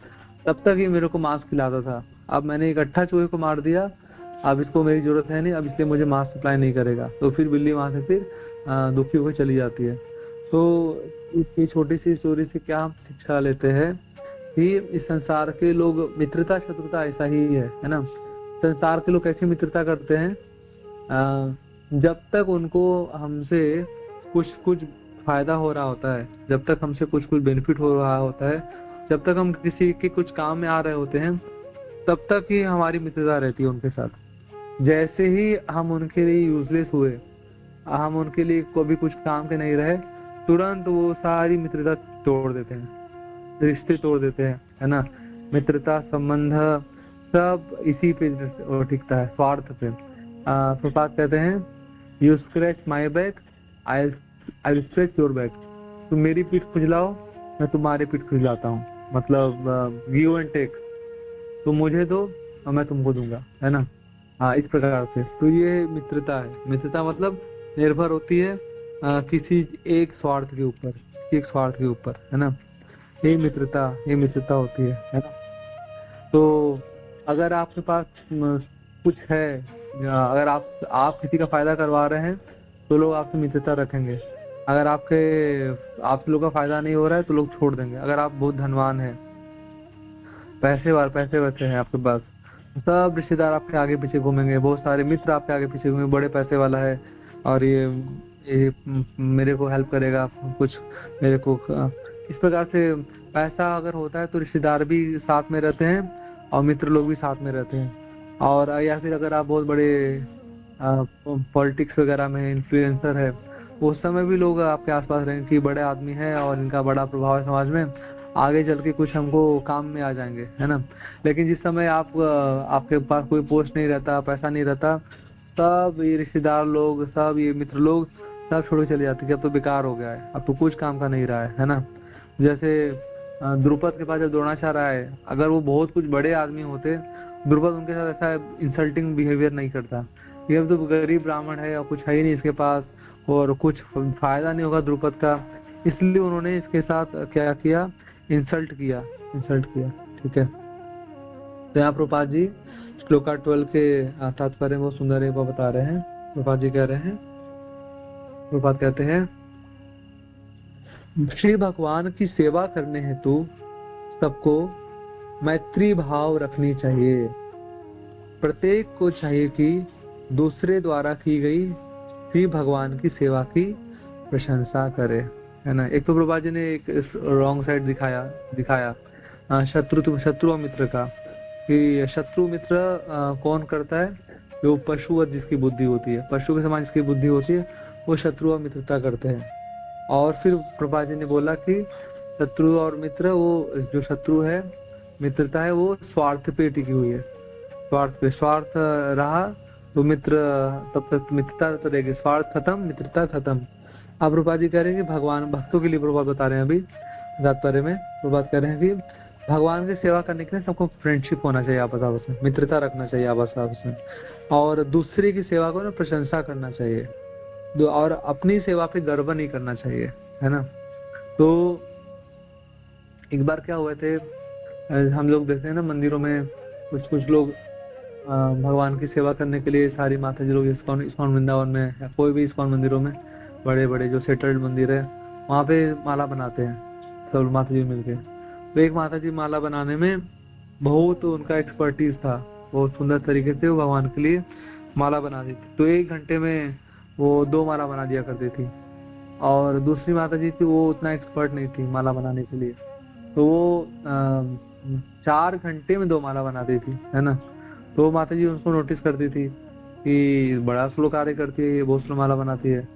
तब तक ये मेरे को मांस खिलाता था। अब मैंने इकट्ठा चूहे को मार दिया, अब इसको मेरी जरूरत है नहीं, अब इसलिए मुझे मांस सप्लाई नहीं करेगा। तो फिर बिल्ली वहां से फिर दुखी होकर चली जाती है। तो इस छोटी सी स्टोरी से क्या हम शिक्षा लेते हैं कि इस संसार के लोग, मित्रता शत्रुता ऐसा ही है ना। संसार के लोग कैसे मित्रता करते हैं? जब तक उनको हमसे कुछ कुछ फायदा हो रहा होता है, जब तक हमसे कुछ कुछ बेनिफिट हो रहा होता है, जब तक हम किसी के कुछ काम में आ रहे होते हैं, तब तक ही हमारी मित्रता रहती है उनके साथ। जैसे ही हम उनके लिए यूजलेस हुए, हम उनके लिए कभी कुछ काम के नहीं रहे, तुरंत वो सारी मित्रता तोड़ देते हैं, रिश्ते तोड़ देते हैं, है ना। मित्रता संबंध सब इसी पे टिकता है, स्वार्थ पे। प्रपात कहते हैं you scratch my back, I I scratch your back. तुम मेरी पीठ खुजलाओ, मैं तुम्हारी पीठ खुजलाता हूँ। मतलब गिव एंड टेक, तुम मुझे दो और मैं तुमको दूंगा, है ना। हाँ, इस प्रकार से। तो ये मित्रता है। मित्रता मतलब निर्भर होती है किसी एक स्वार्थ के ऊपर, एक स्वार्थ के ऊपर, है ना। ये मित्रता होती है ना। तो अगर आपके पास कुछ है, अगर आप किसी का फायदा करवा रहे हैं तो लोग आपसे मित्रता रखेंगे। अगर आप लोग का फायदा नहीं हो रहा है तो लोग छोड़ देंगे। अगर आप बहुत धनवान हैं, पैसे वैसे हैं आपके पास, सब रिश्तेदार आपके आगे पीछे घूमेंगे, बहुत सारे मित्र आपके आगे पीछे घूमेंगे, बड़े पैसे वाला है और ये मेरे को हेल्प करेगा कुछ, मेरे को इस प्रकार से। पैसा अगर होता है तो रिश्तेदार भी साथ में रहते हैं और मित्र लोग भी साथ में रहते हैं। और या फिर अगर आप बहुत बड़े पॉलिटिक्स वगैरह में इन्फ्लुएंसर है, उस समय भी लोग आपके आसपास रहेंगे कि बड़े आदमी है और इनका बड़ा प्रभाव है समाज में, आगे चल के कुछ हमको काम में आ जाएंगे, है ना। लेकिन जिस समय आपके पास कोई पोस्ट नहीं रहता, पैसा नहीं रहता, सब ये रिश्तेदार लोग, सब ये मित्र लोग सब छोड़ के चले जाते कि अब तो बेकार हो गया है, अब तो कुछ काम का नहीं रहा है ना। जैसे द्रुपद के पास जब द्रोणाचार्य आए, अगर वो बहुत कुछ बड़े आदमी होते, द्रुपद उनके साथ ऐसा इंसल्टिंग बिहेवियर नहीं करता। ये तो गरीब ब्राह्मण है और कुछ है ही नहीं इसके पास और कुछ फायदा नहीं होगा द्रुपद का, इसलिए उन्होंने इसके साथ क्या किया, इंसल्ट किया। ठीक है। तो यहाँ प्रभुपाद जी श्लोका 12 के तात्पर्य बहुत सुंदर है, वो बता रहे हैं। प्रभुपाद जी कह रहे हैं, प्रभुपाद कहते हैं, श्री भगवान की सेवा करने हेतु सबको मैत्री भाव रखनी चाहिए। प्रत्येक को चाहिए कि दूसरे द्वारा की गई श्री भगवान की सेवा की प्रशंसा करे, है ना। एक तो प्रभुपाद जी ने एक रॉन्ग साइड दिखाया शत्रु और मित्र का, कि शत्रु मित्र कौन करता है? जो पशु और जिसकी बुद्धि होती है, पशु के समान जिसकी बुद्धि होती है, वो शत्रु और मित्रता करते हैं। और फिर प्रभुपाद जी ने बोला कि शत्रु और मित्र, वो जो शत्रु है, मित्रता है, वो स्वार्थ पे टिकी हुई है। स्वार्थ रहा तो मित्र, तब तक मित्रता तो रहेगी। स्वार्थ खत्म, मित्रता खत्म। अब प्रभुपाद जी कह रहे हैं कि भगवान भक्तों के लिए प्रभुपाद बता रहे हैं अभी तात्पर्य में। प्रभुपाद कह रहे हैं कि भगवान की सेवा करने के लिए सबको फ्रेंडशिप होना चाहिए आपस में, मित्रता रखना चाहिए आपस में, और दूसरे की सेवा को ना प्रशंसा करना चाहिए, और अपनी सेवा पे गर्व नहीं करना चाहिए, है ना। तो एक बार क्या हुए थे, हम लोग देखते हैं ना मंदिरों में कुछ लोग भगवान की सेवा करने के लिए, सारी माता जी लोग इस्कॉन वृंदावन में या कोई भी इस्कॉन मंदिरों में, बड़े बड़े जो सेटल्ड मंदिर है, वहाँ पे माला बनाते हैं सब माता जी मिलके। तो एक माता जी माला बनाने में बहुत उनका एक्सपर्टीज था, बहुत सुंदर तरीके से वो भगवान के लिए माला बना दी थी। तो 1 घंटे में वो 2 माला बना दिया करती थी। और दूसरी माता जी थी, वो उतना एक्सपर्ट नहीं थी माला बनाने के लिए, तो वो 4 घंटे में 2 माला बनाती थी, है ना। तो माता जी उनको नोटिस करती थी कि बड़ा स्लो कार्य करती है, ये बहुत स्लो माला बनाती है।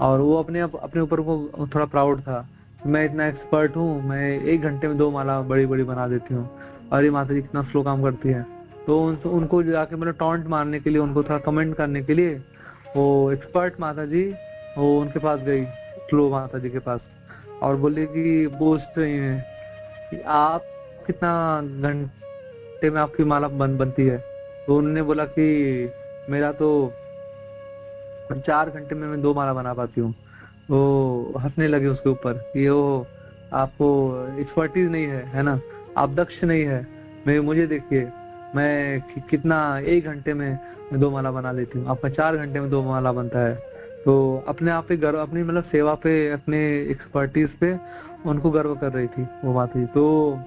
और वो अपने ऊपर को थोड़ा प्राउड था, मैं इतना एक्सपर्ट हूँ, मैं 1 घंटे में 2 माला बड़ी बड़ी बना देती हूँ, और ये माता जी कितना स्लो काम करती है। तो उनको जाके मतलब टॉन्ट मारने के लिए, उनको थोड़ा कमेंट करने के लिए, वो एक्सपर्ट माता जी वो उनके पास गई, स्लो माता जी के पास, और बोली कि पूछ रही है कि आप कितना घंटे में आपकी माला बनती है। तो उन्होंने बोला कि मेरा तो 4 घंटे में मैं 2 माला बना पाती हूँ। वो हंसने लगे उसके ऊपर कि वो आपको एक्सपर्टीज नहीं है ना, आप दक्ष नहीं है। मुझे देखिए, मैं कितना 1 घंटे में 2 माला बना लेती हूँ, आपका 4 घंटे में 2 माला बनता है। तो अपने आप पे गर्व, अपनी मतलब सेवा पे, अपने एक्सपर्टीज पे उनको गर्व कर रही थी वो माता जी। तो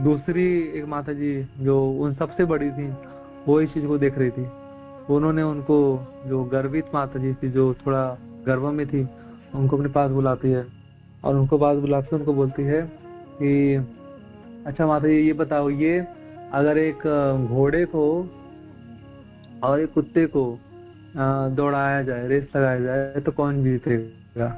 दूसरी एक माता जी जो उन सबसे बड़ी थी, वो इस चीज को देख रही थी। उन्होंने उनको, जो गर्वित माता जी थी, जो थोड़ा गर्व में थी, उनको अपने पास बुलाती है, और उनको पास बुलाते उनको बोलती है कि अच्छा माता जी, ये बताओ, ये अगर एक घोड़े को और एक कुत्ते को दौड़ाया जाए, रेस लगाया जाए, तो कौन जीतेगा।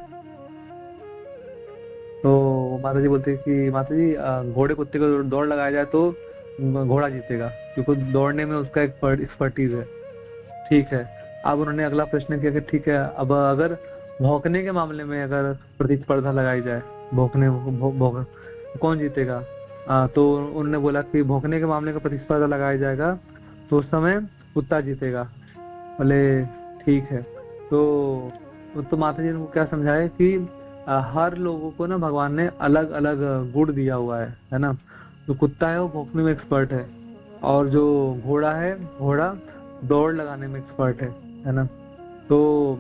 तो माता जी बोलते हैं कि माता जी, घोड़े कुत्ते को दौड़ लगाया जाए तो घोड़ा जीतेगा, क्योंकि दौड़ने में उसका एक एक्सपर्टीज है। ठीक है। अब उन्होंने अगला प्रश्न किया कि ठीक है, अब अगर भौंकने के मामले में अगर प्रतिस्पर्धा लगाई जाए, भौंकने भौंक कौन जीतेगा। तो उन्होंने बोला कि भौंकने के मामले का प्रतिस्पर्धा लगाया जाएगा तो उस समय कुत्ता जीतेगा। बोले ठीक है। तो माता जी ने उनको क्या समझाया कि हर लोगों को ना भगवान ने अलग अलग गुण दिया हुआ है ना। जो कुत्ता है वो भौंकने में एक्सपर्ट है, और जो घोड़ा है, घोड़ा दौड़ लगाने में एक्सपर्ट है ना। तो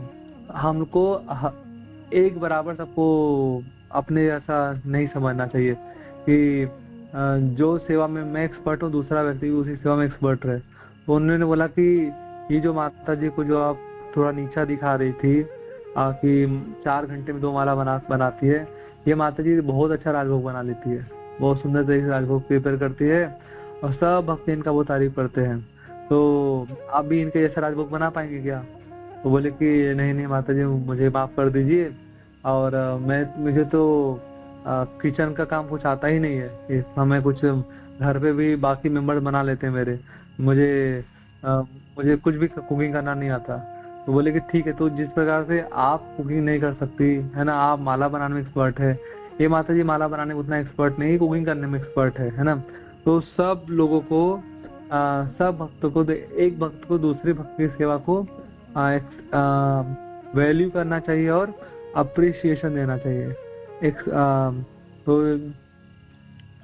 हमको एक बराबर सबको अपने जैसा नहीं समझना चाहिए कि जो सेवा में मैं एक्सपर्ट हूँ, दूसरा व्यक्ति भी उसी सेवा में एक्सपर्ट रहे। तो उन्होंने बोला कि ये जो माता जी को जो आप थोड़ा नीचा दिखा रही थी कि 4 घंटे में 2 माला बनाती है, ये माता जी बहुत अच्छा राजभोग बना लेती है, बहुत सुंदर तरीके से राजभोग प्रिपेयर करती है, और सब भक्त इनका वो तारीफ करते हैं। तो आप भी इनके जैसा राजभोग बना पाएंगे क्या। तो बोले कि नहीं नहीं माता जी, मुझे माफ कर दीजिए, और मुझे तो किचन का काम कुछ आता ही नहीं है, इस समय कुछ घर पे भी बाकी मेंबर बना लेते हैं मेरे, मुझे अ, मुझे कुछ भी कुकिंग करना नहीं आता। तो बोले कि ठीक है, तो जिस प्रकार से आप कुकिंग नहीं कर सकती है ना, आप माला बनाने में एक्सपर्ट है, ये माता जी माला बनाने में उतना एक्सपर्ट नहीं, कुकिंग करने में एक्सपर्ट है ना। तो सब लोगों को सब भक्तों को, एक भक्त को दूसरे भक्त की सेवा को वैल्यू करना चाहिए और अप्रिसिएशन देना चाहिए। तो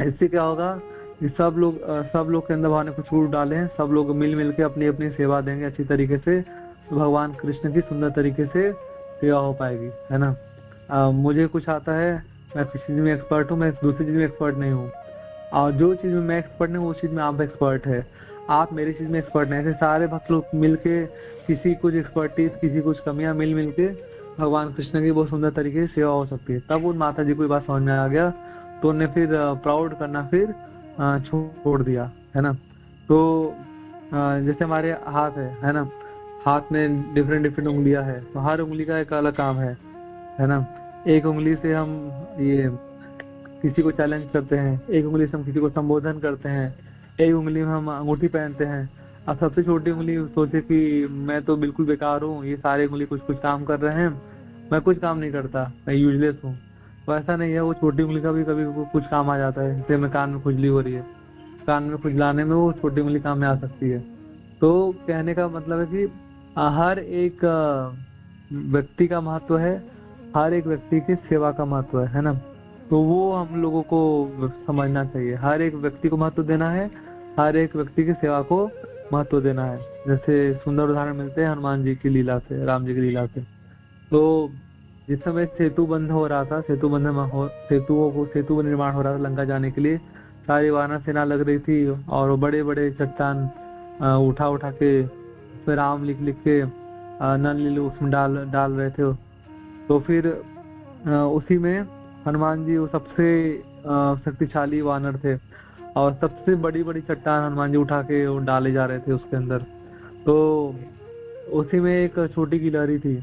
इससे क्या होगा कि सब लोग के अंदर भगवान ने कुछ छूट डाले हैं, सब लोग मिल मिल के अपनी अपनी सेवा देंगे अच्छी तरीके से, तो भगवान कृष्ण की सुंदर तरीके से सेवा हो पाएगी, है ना। मुझे कुछ आता है, मैं किसी चीज में एक्सपर्ट हूँ, मैं दूसरी चीज में एक्सपर्ट नहीं हूँ, और जो चीज में मैं एक्सपर्ट नहीं, वो चीज में आप एक्सपर्ट है, आप मेरी चीज में एक्सपर्ट नहीं। ऐसे सारे भक्त लोग मिलके, किसी कुछ एक्सपर्टीज, किसी कुछ कमियां मिल मिल के भगवान कृष्ण की बहुत सुंदर तरीके से सेवा हो सकती है। तब उन माता जी को ये बात समझ में आ गया, तो उन्हें फिर प्राउड करना फिर छोड़ दिया, है ना। तो जैसे हमारे हाथ है ना, हाथ में डिफरेंट डिफरेंट उंगलियां है, तो हर उंगली का एक अलग काम है ना। एक उंगली से हम ये किसी को चैलेंज करते हैं, एक उंगली से हम किसी को संबोधन करते हैं, एक उंगली में हम अंगूठी पहनते हैं। अब सबसे छोटी उंगली सोचे कि मैं तो बिल्कुल बेकार हूँ, ये सारे उंगली कुछ कुछ काम कर रहे हैं, मैं कुछ काम नहीं करता, मैं यूजलेस हूँ। तो ऐसा नहीं है, वो छोटी उंगली का भी कभी कुछ काम आ जाता है। जैसे मैं कान में खुजली हो रही है, कान में खुजलाने में वो छोटी उंगली काम में आ सकती है। तो कहने का मतलब है कि हर एक व्यक्ति का महत्व है, हर एक व्यक्ति की सेवा का महत्व है ना। तो वो हम लोगों को समझना चाहिए, हर एक व्यक्ति को महत्व देना है, हर एक व्यक्ति की सेवा को महत्व देना है। जैसे सुंदर उदाहरण मिलते हैं हनुमान जी की लीला से, राम जी की लीला से। तो जिस समय सेतु बंद हो रहा था, सेतु निर्माण हो रहा था लंका जाने के लिए, सारी वानर सेना लग रही थी, और वो बड़े बड़े चट्टान उठा उठा के उसमें राम लिख लिख के नल नील उसमें डाल डाल रहे थे। तो फिर उसी में हनुमान जी वो सबसे शक्तिशाली वानर थे, और सबसे बड़ी बड़ी चट्टान हनुमान जी उठा के वो डाले जा रहे थे उसके अंदर। तो उसी में एक छोटी गिलहरी थी,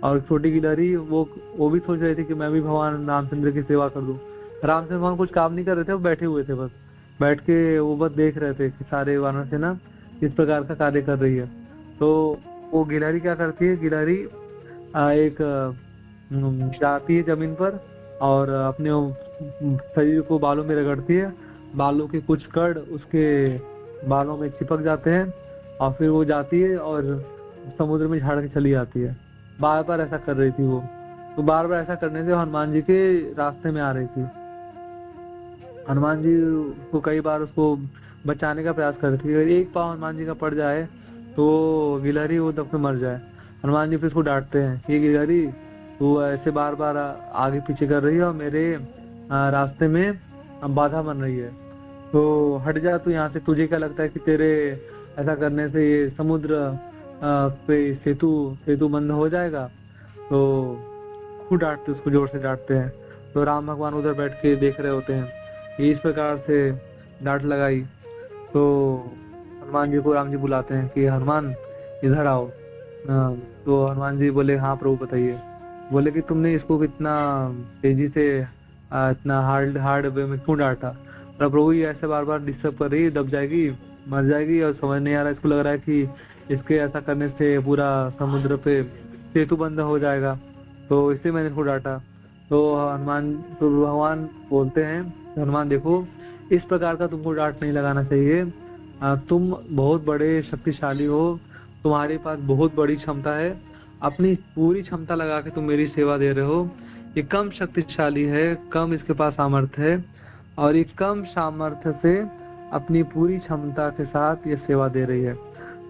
और छोटी गिलहरी वो भी सोच रही थी कि मैं भी भगवान रामचंद्र की सेवा कर दूं। रामचंद्र भगवान कुछ काम नहीं कर रहे थे, वो बैठे हुए थे, बस बैठ के वो बस देख रहे थे कि सारे वानर सेना किस प्रकार का कार्य कर रही है। तो वो गिलहरी क्या करती है, गिलहरी एक जाती है जमीन पर, और अपने शरीर को बालों में रगड़ती है, बालों के कुछ कण उसके बालों में चिपक जाते हैं, और फिर वो जाती है और समुद्र में झाड़ के चली जाती है। बार बार ऐसा कर रही थी वो। तो बार बार ऐसा करने से हनुमान जी के रास्ते में आ रही थी। हनुमान जी को कई बार उसको बचाने का प्रयास कर रही थी, अगर एक पाँव हनुमान जी का पड़ जाए तो गिलहरी वो दब के मर जाए। हनुमान जी फिर उसको डांटते हैं, ये गिलहरी तू ऐसे बार बार आगे पीछे कर रही है और मेरे रास्ते में बाधा बन रही है, तो हट जा तू यहाँ से। तुझे क्या लगता है कि तेरे ऐसा करने से ये समुद्र पे सेतु बंद हो जाएगा? तो खूब डांटते, उसको जोर से डांटते हैं। तो राम भगवान उधर बैठ के देख रहे होते हैं, ये इस प्रकार से डांट लगाई। तो हनुमान जी को राम जी बुलाते हैं कि हनुमान इधर आओ। तो हनुमान जी बोले, हाँ प्रभु बताइए। बोले कि तुमने इसको कितना तेजी से इतना हार्ड वे में क्यों डांटा? और प्रभु ये ऐसे बार बार डिस्टर्ब कर रही है, दब जाएगी, मर जाएगी, और समझ नहीं आ रहा, इसको लग रहा है कि इसके ऐसा करने से पूरा समुद्र पे सेतु बंद हो जाएगा, तो इससे मैंने इसको डांटा। तो भगवान बोलते हैं, हनुमान देखो इस प्रकार का तुमको डांट नहीं लगाना चाहिए। तुम बहुत बड़े शक्तिशाली हो, तुम्हारे पास बहुत बड़ी क्षमता है, अपनी पूरी क्षमता लगा के तुम मेरी सेवा दे रहे हो। ये कम शक्तिशाली है, कम इसके पास सामर्थ्य है, और ये कम सामर्थ्य से अपनी पूरी क्षमता के साथ ये सेवा दे रही है।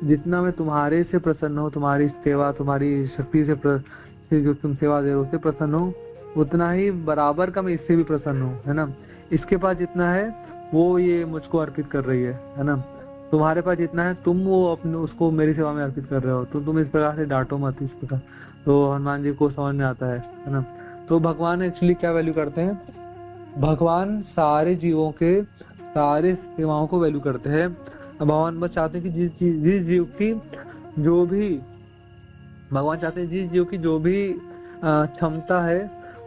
जितना मैं तुम्हारे से प्रसन्न हूँ, तुम्हारी सेवा, तुम्हारी शक्ति से जो तुम सेवा दे रहे हो उससे प्रसन्न हूँ, उतना ही बराबर का मैं इससे भी प्रसन्न हूँ, है ना। इसके पास जितना है वो ये मुझको अर्पित कर रही है ना। तुम्हारे पास जितना है तुम वो अपने उसको मेरी सेवा में अर्पित कर रहे हो, तो तुम इस प्रकार से डांटो मत इस प्रकार। तो हनुमान जी को समझ में आता है ना। तो भगवान एक्चुअली क्या वैल्यू करते हैं? भगवान सारे जीवों के सारे सेवाओं को वैल्यू करते हैं। भगवान बस चाहते हैं कि जिस जीव की जो भी भगवान चाहते हैं जिस जीव की जो भी क्षमता है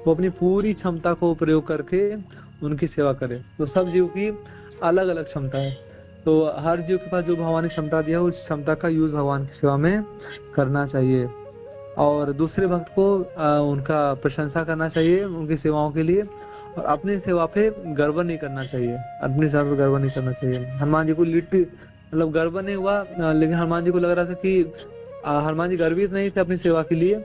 वो अपनी पूरी क्षमता को प्रयोग करके उनकी सेवा करे। तो सब जीव की अलग अलग क्षमता है, तो हर जीव के पास जो भगवान ने क्षमता दिया उस क्षमता का यूज भगवान की सेवा में करना चाहिए। और दूसरे भक्त को उनका प्रशंसा करना चाहिए उनकी सेवाओं के लिए, और अपनी सेवा पे गर्व नहीं करना चाहिए, अपनी सेवा पे गर्व नहीं करना चाहिए। हनुमान जी को लिटरली मतलब गर्व नहीं हुआ, लेकिन हनुमान जी को लग रहा था कि हनुमान जी गर्वित नहीं थे अपनी सेवा के लिए,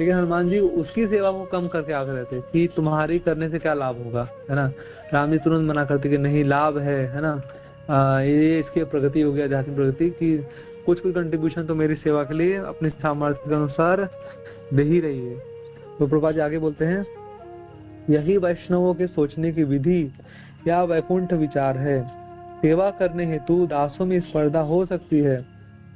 लेकिन हनुमान जी उसकी सेवा को कम करके आग रहे थे कि तुम्हारी करने से क्या लाभ होगा, है ना। राम जी तुरंत मना करते कि नहीं, लाभ है ना। ये इसकी प्रगति होगी, आध्यात्मिक प्रगति की कुछ कंट्रीब्यूशन तो मेरी सेवा के लिए अपने सामर्थ्य के अनुसार दे ही रही है। तो प्रभुपाद जी आगे बोलते हैं, यही वैष्णवों के सोचने की विधि या वैकुंठ विचार है। सेवा करने हेतु दासों में स्पर्धा हो सकती है,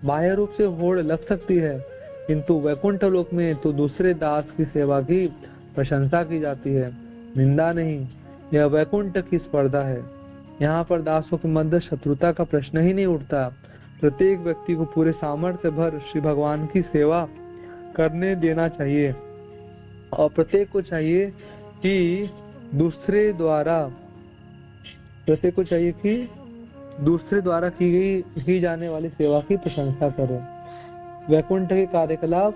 बाह्य रूप से होड़ लग सकती है, किंतु वैकुंठ लोक में तो दूसरे दास की सेवा की प्रशंसा की जाती है, निंदा नहीं। यह वैकुंठ की स्पर्धा है। यहाँ पर दासों के मध्य शत्रुता का प्रश्न ही नहीं उठता। प्रत्येक व्यक्ति को पूरे सामर्थ्य भर श्री भगवान की सेवा करने देना चाहिए, और प्रत्येक को चाहिए कि दूसरे द्वारा की जाने वाली सेवा की प्रशंसा करें। वैकुंठ के कार्यकलाप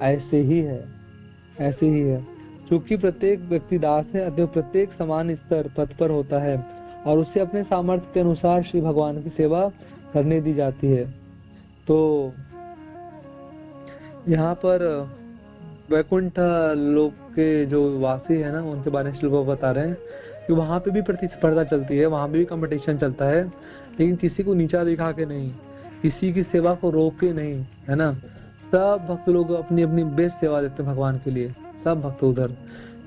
ऐसे ही है। क्योंकि प्रत्येक व्यक्ति दास है, अतः प्रत्येक समान स्तर पद पर होता है, और उसे अपने सामर्थ्य के अनुसार श्री भगवान की सेवा करने दी जाती है। तो यहाँ पर वैकुंठ लोक के जो वासी है ना, उनके बारे में श्लोक बता रहे हैं कि वहां पे भी प्रतिस्पर्धा चलती है, वहां पे भी कंपटीशन चलता है, लेकिन किसी को नीचा दिखा के नहीं, किसी की सेवा को रोक के नहीं, है ना। सब भक्त लोग अपनी अपनी बेस्ट सेवा देते हैं भगवान के लिए। सब भक्त उधर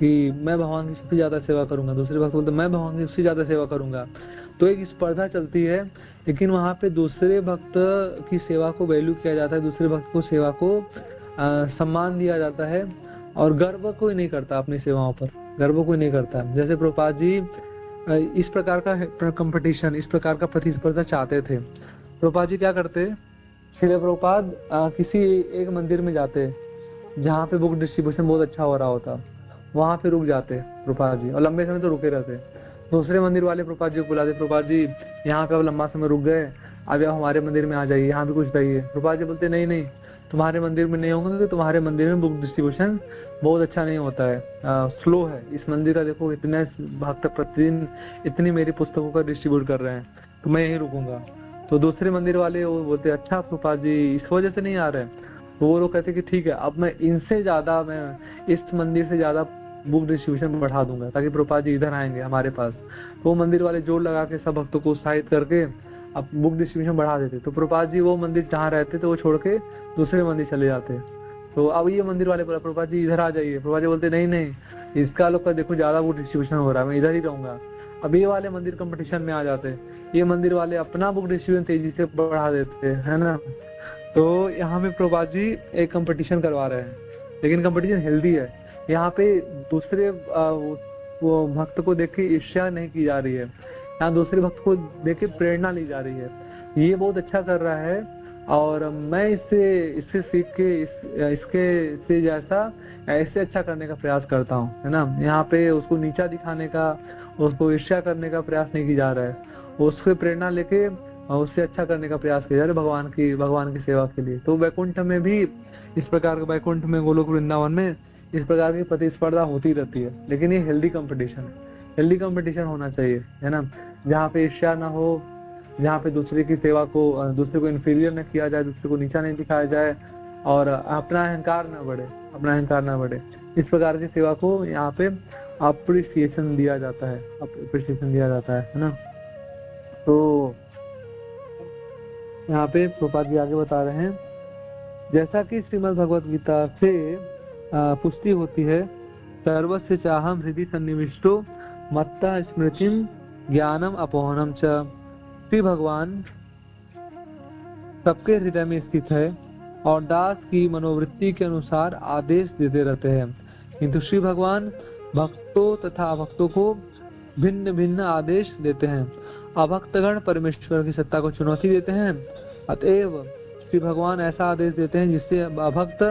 कि मैं भगवान की सबसे ज्यादा सेवा करूंगा, दूसरे भक्त बोलते मैं भगवान की सबसे ज्यादा सेवा करूंगा। तो एक स्पर्धा चलती है, लेकिन वहां पे दूसरे भक्त की सेवा को वैल्यू किया जाता है, दूसरे भक्त को सेवा को सम्मान दिया जाता है, और गर्व कोई नहीं करता अपनी सेवाओं पर, गर्व कोई नहीं करता। जैसे प्रभुपाद जी इस प्रकार का कंपटीशन, इस प्रकार का प्रतिस्पर्धा चाहते थे। प्रभुपाद जी क्या करते, श्रील प्रभुपाद किसी एक मंदिर में जाते जहाँ पे बुक डिस्ट्रीब्यूशन बहुत अच्छा हो रहा होता, वहां पे रुक जाते प्रभुपाद जी, और लंबे समय तो रुके रहते। दूसरे मंदिर वाले प्रभुपाद जी को बुलाते, प्रभुपाद जी यहाँ पे अब लंबा समय रुक गए, अब आप हमारे मंदिर में आ जाइए, यहाँ भी कुछ रहिए। प्रभुपाद जी बोलते नहीं नहीं, तुम्हारे मंदिर में नहीं होगा क्योंकि तुम्हारे मंदिर में बुक डिस्ट्रीब्यूशन बहुत अच्छा नहीं होता है, स्लो है। इस मंदिर का देखो इतने भक्त प्रतिदिन इतनी मेरी पुस्तकों का डिस्ट्रीब्यूट कर रहे हैं, तो मैं यहीं रुकूंगा। तो दूसरे मंदिर वाले वो बोलते अच्छा प्रभुपाद जी इस वजह से नहीं आ रहे, तो वो लोग कहते कि ठीक है, अब मैं इनसे ज्यादा, मैं इस मंदिर से ज्यादा बुक डिस्ट्रीब्यूशन बढ़ा दूंगा ताकि प्रभुपाद जी इधर आएंगे हमारे पास। तो वो मंदिर वाले जोर लगा के सब भक्तों को उत्साहित करके अब बुक डिस्ट्रीब्यूशन बढ़ा देते। तो प्रभुपाद जी वो मंदिर जहाँ रहते थे वो छोड़ के दूसरे मंदिर चले जाते। तो अब ये मंदिर वाले बोला प्रभुपाद जी इधर आ जाइए, प्रभुपाद जी बोलते नहीं नहीं, इसका लोग का देखो ज्यादा बुक डिस्ट्रीब्यूशन हो रहा है, मैं इधर ही रहूंगा। अब ये वाले मंदिर कंपटीशन में आ जाते, ये मंदिर वाले अपना बुक डिस्ट्रीब्यूशन तेजी से बढ़ा देते, है ना। तो यहाँ पे प्रभुपाद जी एक कंपटीशन करवा रहे हैं, लेकिन कंपटीशन हेल्दी है। यहाँ पे दूसरे वो भक्त को देख के ईर्ष्या नहीं की जा रही है, यहाँ दूसरे भक्त को देख के प्रेरणा ली जा रही है। ये बहुत अच्छा कर रहा है, और मैं इससे सीख के इसके से जैसा ऐसे अच्छा करने का प्रयास करता हूँ, है ना। यहाँ पे उसको नीचा दिखाने का, उसको ईर्ष्या करने का प्रयास नहीं किया जा रहा है, उससे प्रेरणा लेके उससे अच्छा करने का प्रयास किया जा रहा है भगवान की सेवा के लिए। तो वैकुंठ में भी इस प्रकार का, वैकुंठ में गोलोक वृंदावन में इस प्रकार की प्रतिस्पर्धा होती रहती है, लेकिन ये हेल्दी कंपटीशन है, हेल्दी कंपटीशन होना चाहिए, है ना। जहाँ पे ईर्ष्या ना हो, जहाँ पे दूसरे की सेवा को, दूसरे को इन्फीरियर न किया जाए, दूसरे को नीचा नहीं दिखाया जाए, और अपना अहंकार ना बढ़े, इस प्रकार की सेवा को यहाँ पे अप्रिसिएशन दिया जाता है ना। तो यहाँ पे प्रभुपाद जी आगे बता रहे हैं, जैसा कि श्रीमद् भगवत गीता से पुष्टि होती है, सर्वस्य चाहम हृदि सन्निविष्टो मत्ता स्मृतिम ज्ञानम अपोहनम च। श्री भगवान सबके हृदय में स्थित है और दास की मनोवृत्ति के अनुसार आदेश देते रहते हैं, किंतु श्री भगवान भक्तों तथा अभक्तों को भिन्न भिन्न आदेश देते हैं। अभक्तगण परमेश्वर की सत्ता को चुनौती देते हैं, अतएव श्री भगवान ऐसा आदेश देते हैं जिससे अभक्त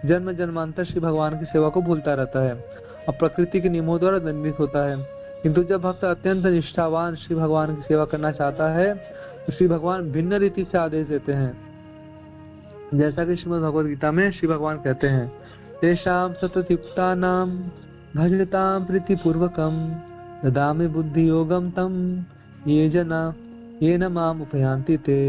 जन्म जन्मांतर श्री भगवान की सेवा को भूलता रहता है और प्रकृति के नियमों द्वारा दंडित होता है। किंतु जब भक्त अत्यंत निष्ठावान श्री भगवान की सेवा करना चाहता है तो श्री भगवान भिन्न रीति से आदेश देते हैं, जैसा कि श्रीमद् भगवद गीता में श्री भगवान कहते हैं, तेषां सततयुक्तानां भजतां प्रीतिपूर्वकं ददामि बुद्धि योगम तम ये जना ये न माम उपयांति ते।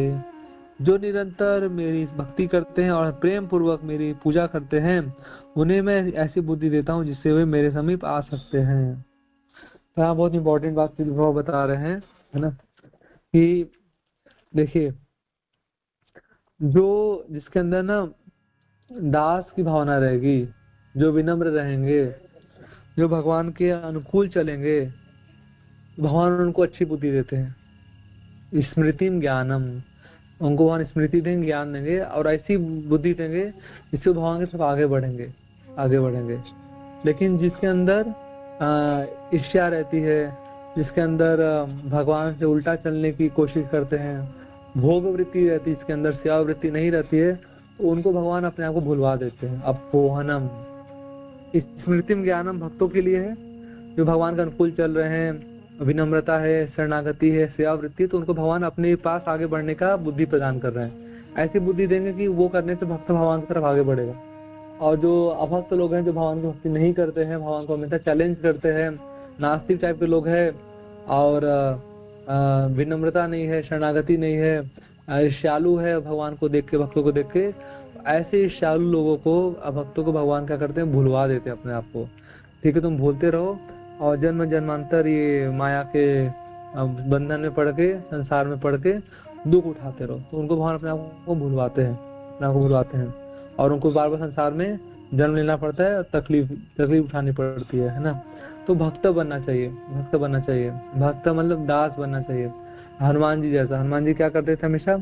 जो निरंतर मेरी भक्ति करते हैं और प्रेम पूर्वक मेरी पूजा करते हैं, उन्हें मैं ऐसी बुद्धि देता हूँ जिससे वे मेरे समीप आ सकते हैं। तो यहाँ बहुत इंपॉर्टेंट बात बता रहे हैं, है ना, कि देखिए जो जिसके अंदर ना दास की भावना रहेगी, जो विनम्र रहेंगे, जो भगवान के अनुकूल चलेंगे, भगवान उनको अच्छी बुद्धि देते हैं। स्मृतिम ज्ञानम, उनको भगवान स्मृति देंगे, ज्ञान देंगे और ऐसी बुद्धि देंगे जिससे भगवान के तरफ आगे बढ़ेंगे। लेकिन जिसके अंदर ईर्ष्या रहती है, जिसके अंदर भगवान से उल्टा चलने की कोशिश करते हैं, भोग वृत्ति रहती है, इसके अंदर सेवा वृत्ति नहीं रहती है, तो उनको भगवान अपने आप को भुलवा देते हैं। अपोहनम, स्मृतिम ज्ञानम भक्तों के लिए है जो भगवान का अनुकूल चल रहे हैं, विनम्रता है, शरणागति है, सेवा वृत्ति, तो उनको भगवान अपने पास आगे बढ़ने का बुद्धि प्रदान कर रहे हैं। ऐसी बुद्धि देंगे कि वो करने से भक्त भगवान की तरफ आगे बढ़ेगा। और जो अभक्त लोग हैं, जो भगवान की भक्ति नहीं करते हैं, भगवान को हमेशा चैलेंज करते हैं, नास्तिक टाइप के लोग हैं और विनम्रता नहीं है, शरणागति नहीं है, ईर्ष्यालु है, भगवान को देख के, भक्तों को देख के, ऐसे ईर्ष्यालु लोगों को, भक्तों को भगवान क्या करते हैं, भुलवा देते हैं अपने आप को। ठीक है, तुम भूलते रहो और जन्म जन्मांतर ये माया के बंधन में पड़ के, संसार में पड़ के दुख उठाते रहो। तो उनको भगवान अपने आप को भुलवाते हैं और उनको बार बार संसार में जन्म लेना पड़ता है, तकलीफ उठानी पड़ती है ना। तो भक्त बनना चाहिए, भक्त मतलब दास बनना चाहिए। हनुमान जी जैसा, हनुमान जी क्या करते थे, हमेशा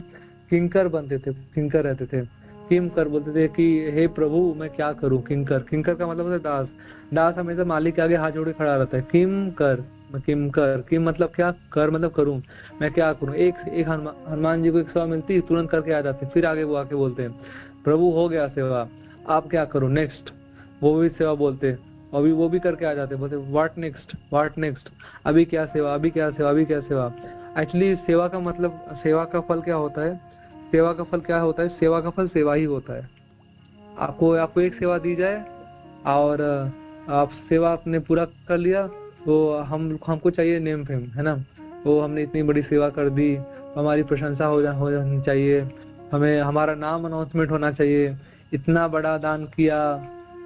किंकर बनते थे, किंकर रहते थे। किंकर बोलते थे कि हे प्रभु मैं क्या करूं। किंकर, किंकर का मतलब होता है दास। दास हमेशा मालिक के आगे हाथ जोड़े खड़ा रहता है। किंकर, किंकर, किम मतलब क्या, कर मतलब करूं, मैं क्या करूं। एक एक हनुमान जी को एक सेवा मिलती, तुरंत करके आ जाते, फिर आगे वो आके बोलते हैं प्रभु हो गया सेवा, आप क्या करो नेक्स्ट, वो भी सेवा बोलते, अभी वो भी करके आ जाते, बोलते व्हाट नेक्स्ट, व्हाट नेक्स्ट, अभी क्या सेवा, अभी क्या सेवा, अभी क्या सेवा। एक्चुअली सेवा का मतलब, सेवा का फल क्या होता है, सेवा का फल क्या होता है, सेवा का फल सेवा ही होता है। आपको आपको एक सेवा दी जाए और आप सेवा आपने पूरा कर लिया, तो हमको चाहिए नेम फेम, है ना, वो हमने इतनी बड़ी सेवा कर दी, हमारी प्रशंसा हो जानी चाहिए, हमें हमारा नाम अनाउंसमेंट होना चाहिए, इतना बड़ा दान किया,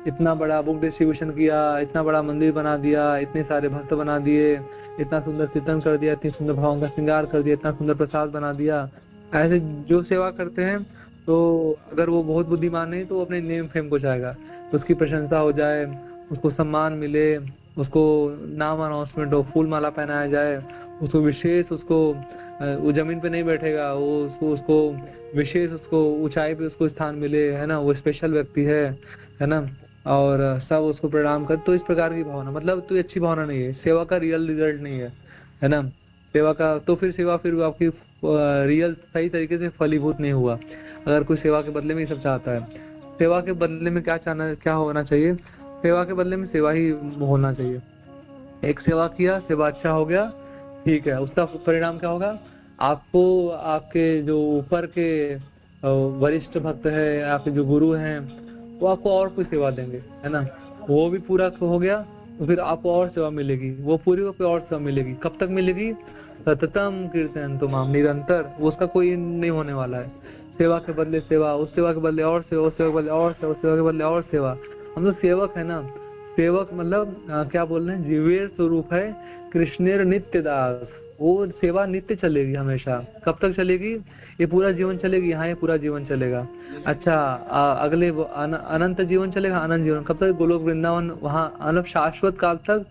इतना बड़ा बुक डिस्ट्रीब्यूशन किया, इतना बड़ा मंदिर बना दिया, इतने सारे भक्त बना दिए, इतना सुंदर कीर्तन कर दिया, इतनी सुंदर भावों का श्रृंगार कर दिया, इतना सुंदर प्रसाद बना दिया। ऐसे जो सेवा करते हैं, तो अगर वो बहुत बुद्धिमान है तो वो अपने नेम फेम को चाहेगा, तो उसकी प्रशंसा हो जाए, उसको सम्मान मिले, उसको नाम अनाउंसमेंट हो, फूल माला पहनाया जाए, उसको विशेष, उसको वो जमीन पे नहीं बैठेगा, वो उसको विशेष, उसको ऊंचाई पे उसको स्थान मिले, है ना, वो स्पेशल व्यक्ति है ना, और सब उसको प्रणाम कर। तो इस प्रकार की भावना, मतलब तो अच्छी भावना नहीं है, सेवा का रियल रिजल्ट नहीं है ना। सेवा का तो फिर सेवा फिर आपकी रियल सही तरीके से फलीभूत नहीं हुआ, अगर कोई सेवा के बदले में ये सब चाहता है। सेवा के बदले में क्या होना चाहिए, सेवा के बदले में सेवा ही होना चाहिए। एक सेवा किया, सेवा अच्छा हो गया, ठीक है, उसका परिणाम क्या होगा, आपको आपके जो ऊपर के वरिष्ठ भक्त है, आपके जो गुरु हैं, वो आपको और कोई सेवा देंगे, है ना, वो भी पूरा हो गया, तो फिर आपको और सेवा मिलेगी, वो पूरी पे और सेवा मिलेगी। कब तक मिलेगी, सततम कीर्तन तुमाम, निरंतर, वो उसका कोई नहीं होने वाला है। सेवा के बदले सेवा, उस सेवा के बदले और सेवा, उस सेवा के बदले और सेवा, उस सेवा के बदले और सेवा। हम लोग सेवक है ना, सेवक मतलब क्या बोल रहे हैं, जीवेर स्वरूप है कृष्णेर नित्य दास। वो सेवा नित्य चलेगी हमेशा। कब तक चलेगी, ये पूरा जीवन चलेगी, यहाँ ये पूरा जीवन चलेगा। अच्छा, अगले अनंत जीवन चलेगा, अनंत जीवन कब तक, गोलोक वृंदावन, वहाँ अनंत शाश्वत काल तक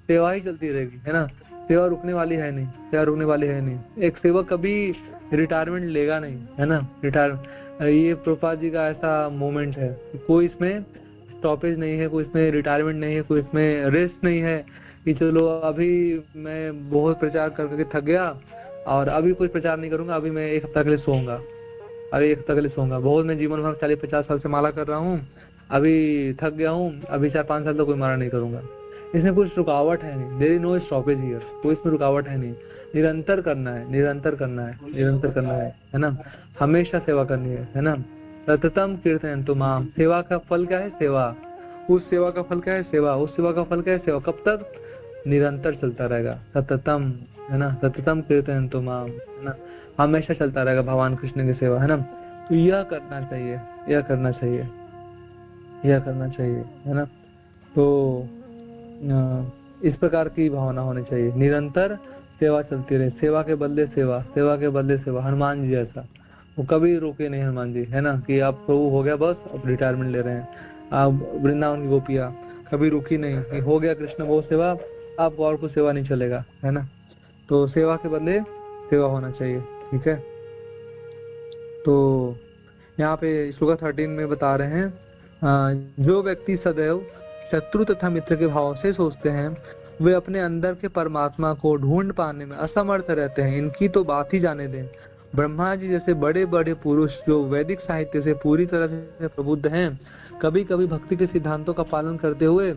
सेवा ही चलती रहेगी, है ना, सेवा रुकने वाली है नहीं, सेवा रुकने वाली है नहीं। एक सेवक कभी रिटायरमेंट लेगा नहीं, है ना, ये प्रभुपाद जी का ऐसा मोमेंट है, कोई इसमें स्टॉपेज नहीं है, कोई इसमें रिटायरमेंट नहीं है, कोई इसमें रेस्ट नहीं है कि चलो अभी मैं बहुत प्रचार करके थक गया और अभी कुछ प्रचार नहीं करूंगा, अभी मैं एक हफ्ता के लिए सोऊंगा, अभी एक हफ्ता के लिए सोऊंगा, बहुत मैं जीवन भर 40-50 साल से माला कर रहा हूँ, अभी थक गया हूँ, अभी 4-5 साल तक कोई माला नहीं करूंगा। इसमें कुछ रुकावट है नहीं, there is no stoppage here, कोई इसमें रुकावट है नहीं। निरंतर करना है, निरंतर करना है, निरंतर करना है ना, हमेशा सेवा करनी है ना। सततम कीर्तन तुमाम, सेवा का फल क्या है, सेवा, उस सेवा का फल क्या है, सेवा, उस सेवा का फल क्या है, सेवा। कब तक, निरंतर चलता रहेगा, सततम, है ना, सततम कीर्तन तुमाम, है ना, हमेशा चलता रहेगा भगवान कृष्ण की सेवा, है ना। तो यह करना चाहिए, यह करना चाहिए, यह करना चाहिए, है ना। तो इस प्रकार की भावना होनी चाहिए, निरंतर सेवा चलती रहे, सेवा के बदले सेवा, सेवा के बदले सेवा। हनुमान जी जैसा, वो कभी रुके नहीं हनुमान जी, है ना, कि आप प्रभु हो गया बस अब रिटायरमेंट ले रहे हैं। आप वृंदावन की गोपियां कभी रुकी नहीं कि हो गया कृष्ण बहुत सेवा, आप और कुछ सेवा नहीं चलेगा, है ना। तो सेवा के बदले सेवा होना चाहिए, ठीक है। तो यहाँ पे श्लोका 13 में बता रहे हैं, जो व्यक्ति सदैव शत्रु तथा मित्र के भाव से सोचते हैं, वे अपने अंदर के परमात्मा को ढूंढ पाने में असमर्थ रहते हैं। इनकी तो बात ही जाने दें। ब्रह्मा जी जैसे बड़े बड़े पुरुष जो वैदिक साहित्य से पूरी तरह से प्रबुद्ध हैं, कभी कभी भक्ति के सिद्धांतों का पालन करते हुए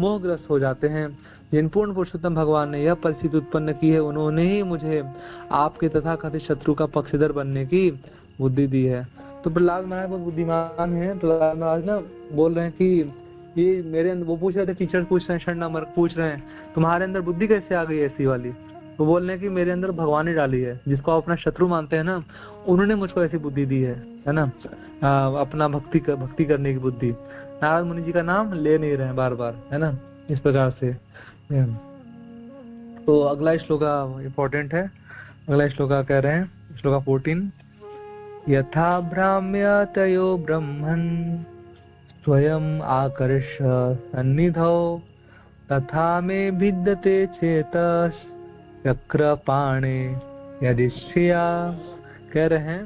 मोहग्रस्त हो जाते हैं। जिन पूर्ण पुरुषोत्तम भगवान ने यह परिस्थिति उत्पन्न की है, उन्होंने ही मुझे आपके तथाकथित शत्रु का पक्षधर बनने की बुद्धि दी है। तो प्रहलाद महाराज बहुत बुद्धिमान है। प्रहलाद महाराज ना बोल रहे हैं कि ये मेरे अंदर, वो पूछ रहे थे, टीचर पूछ रहे हैं, शरणा पूछ रहे हैं तुम्हारे अंदर बुद्धि कैसे आ गई ऐसी वाली। तो बोल रहे हैं कि मेरे अंदर भगवान ने डाली है, जिसको आप अपना शत्रु मानते हैं ना, उन्होंने मुझको ऐसी बुद्धि दी है ना, अपना भक्ति करने की बुद्धि। नारद मुनि जी का नाम ले नहीं रहे हैं बार बार, है ना, इस प्रकार से। तो अगला श्लोका इम्पोर्टेंट है, अगला श्लोका कह रहे हैं, श्लोका 14, यथा भ्राम्य तयो ब्रह्मन् स्वयं आकर्ष सन्निधौ, तथा मे भिद्यते चेतस चक्रपाणे यदिश्रिया। कह रहे हैं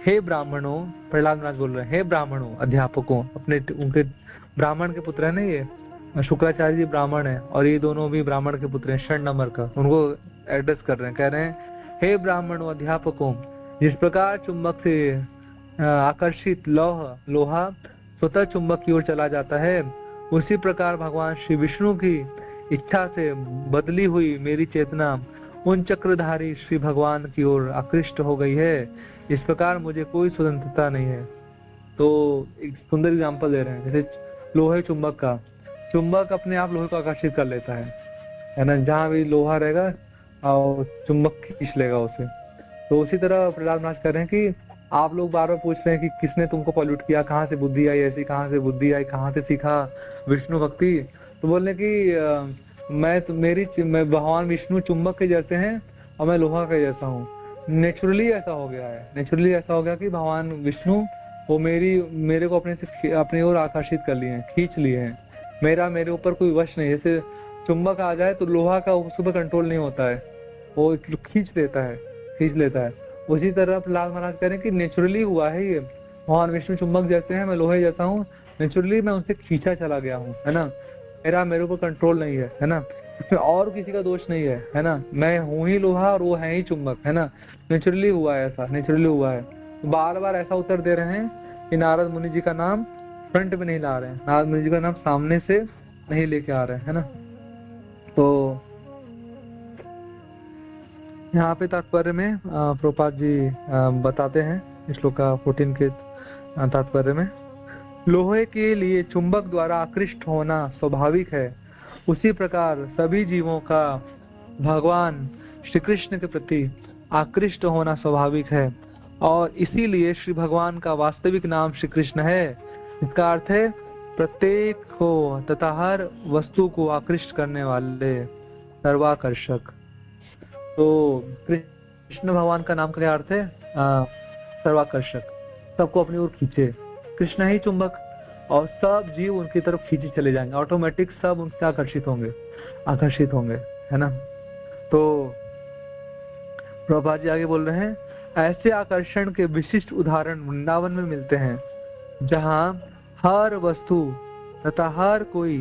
हे ब्राह्मणों, प्रहलाद महाराज बोल रहे हैं, हे ब्राह्मणों अध्यापकों, अपने उनके ब्राह्मण के पुत्र है ना, ये शुक्राचार्य जी ब्राह्मण है और ये दोनों भी ब्राह्मण के पुत्र हैं, 6 नंबर का, उनको एड्रेस कर रहे हैं, कह रहे हैं हे ब्राह्मणों अध्यापकों, जिस प्रकार चुंबक से आकर्षित लोहा स्वतः चुंबक की ओर चला जाता है, उसी प्रकार भगवान श्री विष्णु की इच्छा से बदली हुई मेरी चेतना उन चक्रधारी श्री भगवान की ओर आकृष्ट हो गई है। इस प्रकार मुझे कोई स्वतंत्रता नहीं है। तो एक सुंदर एग्जांपल दे रहे हैं, जैसे लोहे चुंबक का, चुंबक अपने आप लोहे को आकर्षित कर लेता है ना, जहाँ भी लोहा रहेगा और चुंबक खींच लेगा उसे। तो उसी तरह प्रहलाद महाराज कह रहे हैं कि आप लोग बार बार पूछ रहे हैं कि किसने तुमको पॉल्यूट किया, कहाँ से बुद्धि आई ऐसी, कहाँ से बुद्धि आई, कहाँ से सीखा विष्णु भक्ति। तो बोलने कि मैं भगवान विष्णु चुंबक के जैसे हैं और मैं लोहा के जैसा हूँ। नेचुरली ऐसा हो गया है, नेचुरली ऐसा हो गया कि भगवान विष्णु वो मेरे को अपनी ओर आकर्षित कर लिए हैं, खींच लिए हैं। मेरे ऊपर कोई वश नहीं। जैसे चुंबक आ जाए तो लोहा का उस पर कंट्रोल नहीं होता है, वो खींच लेता है। उसी तरह प्रहलाद महाराज कह रहे हैं कि नेचुरली हुआ है ये, भगवान विष्णु चुंबक जैसे हैं, मैं लोहे जैसा हूँ, नेचुरली मैं उनसे खींचा चला गया हूँ, है ना। मेरे ऊपर कंट्रोल नहीं है ना, इसमें और किसी का दोष नहीं है ना। मैं हूँ ही लोहा और वो है ही चुंबक, है ना। नेचुरली हुआ है, ऐसा नेचुरली हुआ है। बार बार ऐसा उत्तर दे रहे हैं कि नारद मुनि जी का नाम फ्रंट में नहीं ला रहे हैं, नारद मुनि जी का नाम सामने से नहीं लेके आ रहे हैं, है ना। तो यहाँ पे तात्पर्य में प्रभुपाद जी बताते हैं श्लोक 14 के तात्पर्य में, लोहे के लिए चुंबक द्वारा आकृष्ट होना स्वाभाविक है, उसी प्रकार सभी जीवों का भगवान श्री कृष्ण के प्रति आकृष्ट होना स्वाभाविक है, और इसीलिए श्री भगवान का वास्तविक नाम श्री कृष्ण है। इसका अर्थ है प्रत्येक को तथा हर वस्तु को आकृष्ट करने वाले, सर्वाकर्षक। तो कृष्ण भगवान का नाम का क्या अर्थ है? सर्वाकर्षक, सबको अपनी ओर खींचे। कृष्ण ही चुंबक और सब जीव उनकी तरफ खींचे चले जाएंगे, ऑटोमेटिक सब उनसे आकर्षित होंगे, है ना। तो प्रभुपाद जी आगे बोल रहे हैं, ऐसे आकर्षण के विशिष्ट उदाहरण वृंदावन में मिलते हैं, जहाँ हर वस्तु तथा हर कोई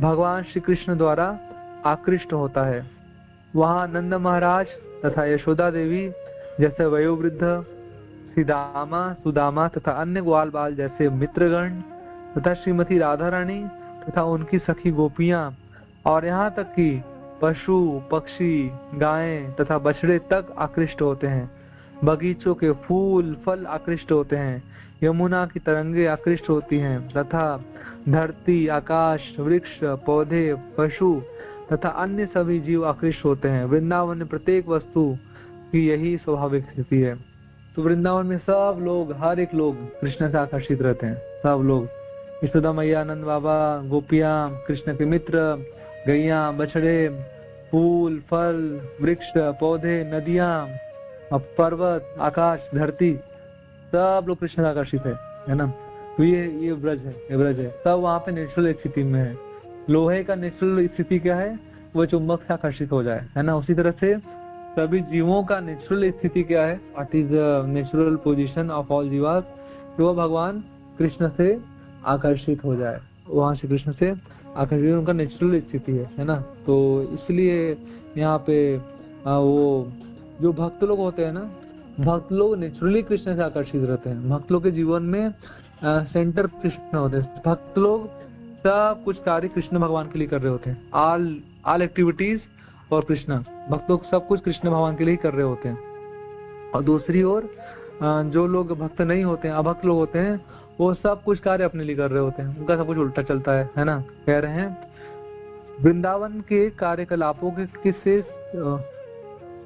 भगवान श्री कृष्ण द्वारा आकृष्ट होता है। वहाँ नंद महाराज तथा यशोदा देवी जैसे वयोवृद्ध, सुदामा तथा अन्य ग्वाल बाल जैसे मित्रगण तथा श्रीमती राधा रानी तथा उनकी सखी गोपियां, और यहाँ तक कि पशु पक्षी, गायें तथा बछड़े तक आकृष्ट होते हैं। बगीचों के फूल फल आकृष्ट होते हैं, यमुना की तरंगे आकृष्ट होती हैं, तथा धरती, आकाश, वृक्ष, पौधे, पशु तथा अन्य सभी जीव आकृष्ट होते हैं। वृंदावन में प्रत्येक वस्तु की यही स्वाभाविक स्थिति है। तो वृंदावन में सब लोग, हर एक लोग कृष्ण से आकर्षित रहते हैं, सब लोग। यशोदा मैया, नंद बाबा, गोपियां, कृष्ण के मित्र, गैया, बछड़े, फूल फल, वृक्ष, पौधे, नदियां, पर्वत, आकाश, धरती, सब लोग कृष्ण से आकर्षित है ना। तो ये ब्रज है, सब वहाँ पे नेचुरल स्थिति में है। लोहे का नेचुरल स्थिति क्या है? वो चुंबक से आकर्षित हो जाए, है ना। उसी तरह से सभी जीवों का नेचुरल स्थिति क्या है? What is natural position of all जीवास? तो वो भगवान कृष्ण से आकर्षित हो जाए, वहां से कृष्ण से आकर्षित, उनका नेचुरल स्थिति है ना। तो इसलिए यहाँ पे वो जो भक्त लोग होते हैं ना, भक्त लोग नेचुरली कृष्ण से आकर्षित रहते हैं। भक्त लोग के जीवन में सेंटर कृष्ण होते हैं। भक्त लोग सब कुछ कार्य कृष्ण भगवान के लिए कर रहे होते हैं, ऑल एक्टिविटीज और कृष्ण, भक्त लोग सब कुछ कृष्ण भगवान के लिए कर रहे होते हैं। और दूसरी ओर जो लोग भक्त नहीं होते हैं, अभक्त लोग होते हैं, वो सब कुछ कार्य अपने लिए कर रहे होते हैं, उनका सब कुछ उल्टा चलता है ना। कह रहे हैं वृंदावन के कार्यकलापों के से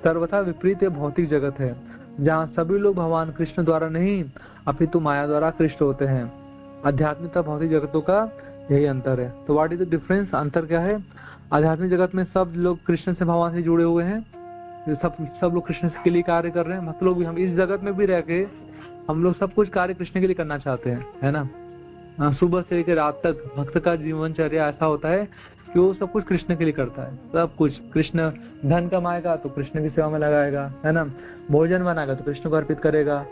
सर्वथा विपरीत भौतिक जगत है, जहाँ सभी लोग भगवान कृष्ण द्वारा नहीं अपितु माया द्वारा कृष्ण होते हैं। आध्यात्मिक भौतिक जगतों का यही अंतर है। तो व्हाट इज द डिफरेंस? अंतर क्या है? आध्यात्मिक जगत में सब लोग कृष्ण से भगवान से जुड़े हुए हैं, सब लोग कृष्ण के लिए कार्य कर रहे हैं। मतलब लोग भी, हम इस जगत में भी रह के हम लोग सब कुछ कार्य कृष्ण के लिए करना चाहते हैं, है ना। सुबह से लेकर रात तक भक्त का जीवनचर्या ऐसा होता है कि वो सब कुछ कृष्ण के लिए करता है। सब कुछ कृष्ण, धन कमाएगा तो कृष्ण की सेवा में लगाएगा, है ना। भोजन बनाएगा तो कृष्ण को अर्पित करेगा,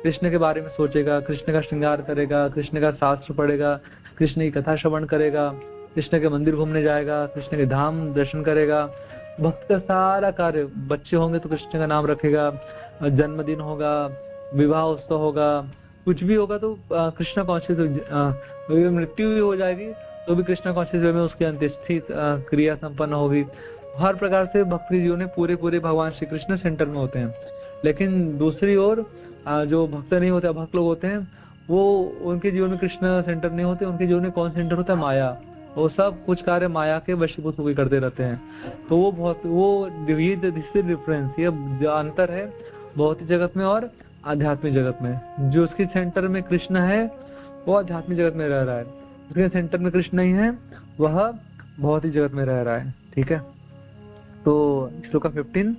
कृष्ण के बारे में सोचेगा, कृष्ण का श्रृंगार करेगा, कृष्ण का शास्त्र पढ़ेगा, कृष्ण की कथा श्रवण करेगा, कृष्ण के मंदिर घूमने जाएगा, कृष्ण के धाम दर्शन करेगा। भक्त का सारा कार्य, बच्चे होंगे तो कृष्ण का नाम रखेगा, जन्मदिन होगा, विवाह उत्सव होगा, कुछ भी होगा तो कृष्ण कॉन्शियस, मृत्यु भी हो जाएगी तो भी कृष्ण कॉन्शियस वे में उसकी अंत्येष्टि क्रिया संपन्न होगी। हर प्रकार से भक्त के जीवन में पूरे पूरे भगवान श्री कृष्ण सेंटर में होते हैं। लेकिन दूसरी ओर जो भक्त नहीं होते, भक्त लोग होते हैं, वो उनके जीवन में कृष्ण सेंटर नहीं होते, उनके जीवन में कौन सेंटर होता है? माया। वो सब कुछ कार्य माया के वशीभूत होकर करते रहते हैं। तो वो डिफरेंस, ये जो अंतर है भौतिक जगत में और आध्यात्मिक जगत में। जो उसके सेंटर में कृष्ण है वो आध्यात्मिक जगत में रह रहा है, उसके सेंटर में कृष्ण नहीं है वह भौतिक जगत में रह रहा है। ठीक है, तो श्लोक 15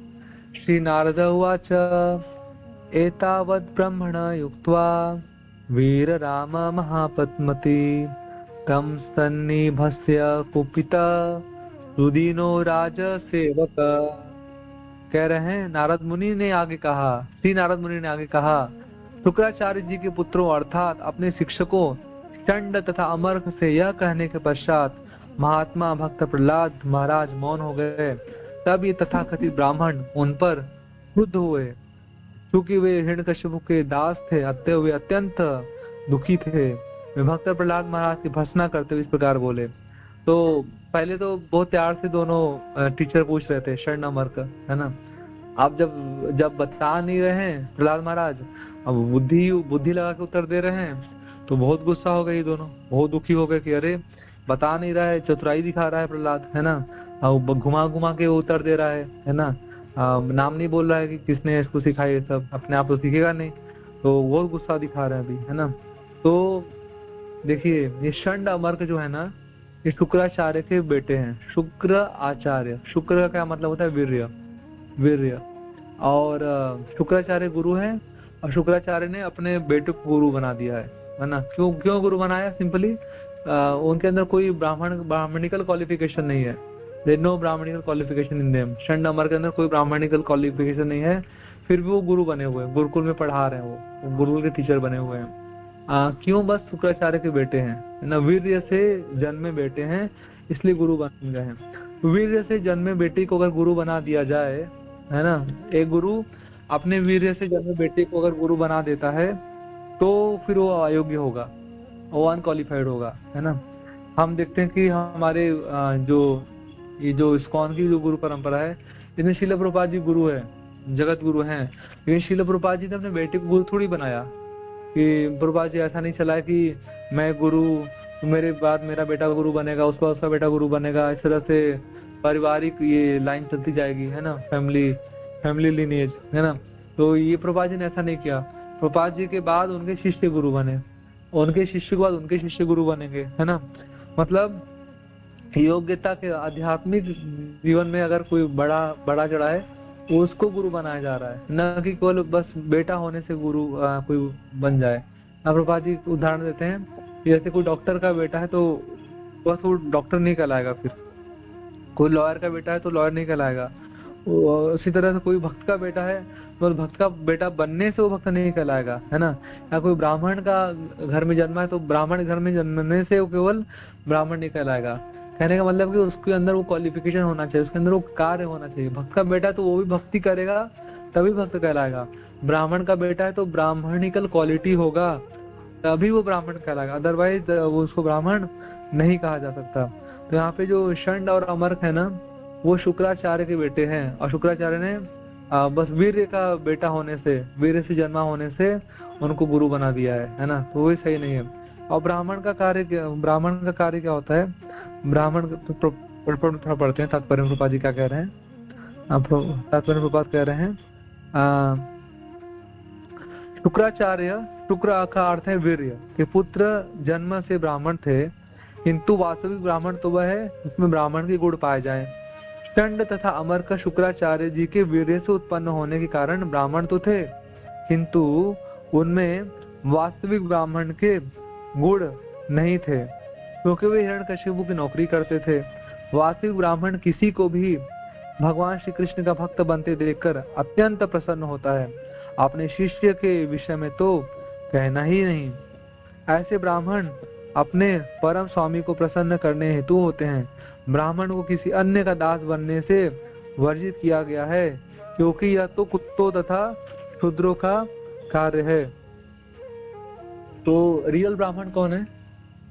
श्री नारद उवाच एतावत् ब्रह्मण युक्त्वा वीर राम महापद्मति तम सन्निभस्य कुपिता सुदीनो राज सेवक। कह रहे हैं नारद मुनि ने आगे कहा, श्री नारद मुनि ने आगे कहा, शुक्राचार्य जी के पुत्रों अर्थात अपने शिक्षकों चंड तथा अमर्क से यह कहने के पश्चात महात्मा भक्त प्रहलाद महाराज मौन हो गए। तब ये तथाकथित ब्राह्मण उन पर क्रुद्ध हुए, क्योंकि वे हिरण्यकशिपु के दास थे, अतः वे अत्यंत दुखी थे। वे भक्त प्रहलाद महाराज की भर्त्सना करते हुए इस प्रकार बोले। तो पहले तो बहुत प्यार से दोनों टीचर पूछ रहे थे, शरण अमर्क, है ना। आप जब बता नहीं रहे हैं प्रहलाद महाराज, अब बुद्धि लगा के उत्तर दे रहे हैं, तो बहुत गुस्सा हो गए, दोनों बहुत दुखी हो गए कि अरे बता नहीं रहा है, चतुराई दिखा रहा है प्रहलाद, है ना, घुमा घुमा के उत्तर दे रहा है ना, नाम नहीं बोल रहा है कि किसने इसको सिखाया, ये सब अपने आप तो सीखेगा नहीं, तो बहुत गुस्सा दिखा रहे हैं अभी, है ना। तो देखिए ये षंड अमर्क जो है ना, ये शुक्राचार्य के बेटे हैं। शुक्र आचार्य, शुक्र का क्या मतलब होता है? वीर्य। और शुक्राचार्य गुरु है, और शुक्राचार्य ने अपने बेटे को गुरु बना दिया है ना। क्यों गुरु बनाया? सिंपली उनके अंदर कोई ब्राह्मणिकल क्वालिफिकेशन नहीं है, there no brahmanical qualification in them. षंड अमर के अंदर कोई ब्राह्मणिकल क्वालिफिकेशन नहीं है, फिर भी वो गुरु बने हुए हैं, गुरुकुल में पढ़ा रहे हैं, वो गुरुकुल के टीचर बने हुए हैं। क्यों? बस शुक्राचार्य के बेटे हैं ना, वीर्य से जन्मे बेटे हैं, इसलिए गुरु बन गए हैं। वीर्य से जन्मे बेटे को अगर गुरु बना दिया जाए, है ना, एक गुरु अपने वीर्य से जन्मे बेटे को अगर गुरु बना देता है तो फिर वो अयोग्य होगा, वो अनक्वालिफाइड होगा, है ना। हम देखते हैं कि हमारे जो इस्कॉन की जो गुरु परंपरा है, इसमें श्रील प्रभुपाद जी गुरु है, जगत गुरु हैं, लेकिन श्रील प्रभुपाद जी ने अपने बेटे को गुरु थोड़ी बनाया। कि प्रभुपाद जी ऐसा नहीं चला कि मैं गुरु, मेरे बाद मेरा बेटा गुरु बनेगा, उसका बेटा गुरु बनेगा, इस तरह से पारिवारिक ये लाइन चलती जाएगी, है ना, फैमिली लिनिएज, है ना। तो ये प्रभुपाद जी ने ऐसा नहीं किया। प्रभुपाद जी के बाद उनके शिष्य गुरु बने, उनके शिष्य के बाद उनके शिष्य गुरु बनेंगे, है ना। मतलब योग्यता के आध्यात्मिक जीवन में अगर कोई बड़ा चढ़ा है, उसको गुरु बनाया जा रहा है, न कि केवल बस बेटा होने से गुरु कोई बन जाए। प्रभुपाद जी उदाहरण देते हैं, जैसे कोई डॉक्टर का बेटा है तो बस वो डॉक्टर नहीं कहलाएगा, फिर कोई लॉयर का बेटा है तो लॉयर नहीं कहलाएगा। उसी तरह से कोई भक्त का बेटा है तो भक्त का बेटा बनने से वो भक्त नहीं कहलाएगा, है ना। या कोई ब्राह्मण का घर में जन्मा है तो ब्राह्मण घर में जन्मने से वो केवल ब्राह्मण नहीं कहलाएगा। कहने का मतलब कि उसके अंदर वो क्वालिफिकेशन होना चाहिए, उसके अंदर वो कार्य होना चाहिए। भक्त का बेटा तो वो भी भक्ति करेगा तभी भक्त कहलाएगा। ब्राह्मण का बेटा है तो ब्राह्मणिकल क्वालिटी होगा तभी वो ब्राह्मण कहलाएगा, अदरवाइज वो उसको ब्राह्मण नहीं कहा जा सकता। तो यहाँ पे जो षंड और अमर्क है ना, वो शुक्राचार्य के बेटे हैं, और शुक्राचार्य ने बस वीर्य का बेटा होने से, वीर्य से जन्मा होने से उनको गुरु बना दिया है ना। तो वही सही नहीं है। और ब्राह्मण का कार्य क्या होता है? ब्राह्मण तो थोड़ा पढ़ते हैं तात्पर्य प्रभुपाद जी क्या कह रहे हैं। तात्पर्य प्रभुपाद कह रहे हैं शुक्राचार्य, शुक्र का अर्थ है वीर्य के पुत्र, जन्म से ब्राह्मण थे, किंतु वास्तविक ब्राह्मण तो वह है जिसमें ब्राह्मण के गुण पाए जाए। षंड तथा अमर्क शुक्राचार्य जी के वीर्य से उत्पन्न होने के कारण ब्राह्मण तो थे, किंतु उनमें वास्तविक ब्राह्मण के गुण नहीं थे, क्योंकि वे हिरण्यकशिपु की नौकरी करते थे। वास्तविक ब्राह्मण किसी को भी भगवान श्री कृष्ण का भक्त बनते देखकर अत्यंत प्रसन्न होता है। अपने शिष्य के विषय में तो कहना ही नहीं। ऐसे ब्राह्मण अपने परम स्वामी को प्रसन्न करने हेतु होते हैं। ब्राह्मण को किसी अन्य का दास बनने से वर्जित किया गया है, क्योंकि यह तो कुत्तों तथा शूद्रों का कार्य है। तो रियल ब्राह्मण कौन है?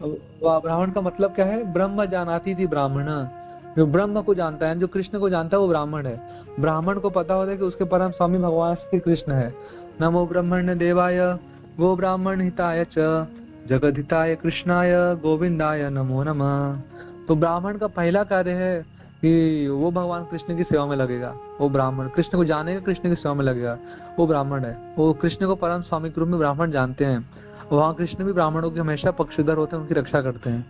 ब्राह्मण का मतलब क्या है? ब्रह्म जानाति थी ब्राह्मण, जो ब्रह्म को जानता है, जो कृष्ण को जानता है, वो ब्राह्मण है। ब्राह्मण को पता होता है कि उसके परम स्वामी भगवान श्री कृष्ण है। नमो ब्रह्मण्य देवाय गो ब्राह्मण हिताय च जगद्धिताय कृष्णाय गोविंदाय नमो नमः। तो ब्राह्मण का पहला कार्य है कि वो भगवान कृष्ण की सेवा में लगेगा। वो ब्राह्मण कृष्ण को जानेगा, कृष्ण की सेवा में लगेगा, वो ब्राह्मण है। वो कृष्ण को परम स्वामी के रूप में ब्राह्मण जानते हैं। वहाँ कृष्ण भी ब्राह्मणों के हमेशा पक्षधर होते हैं, उनकी रक्षा करते हैं।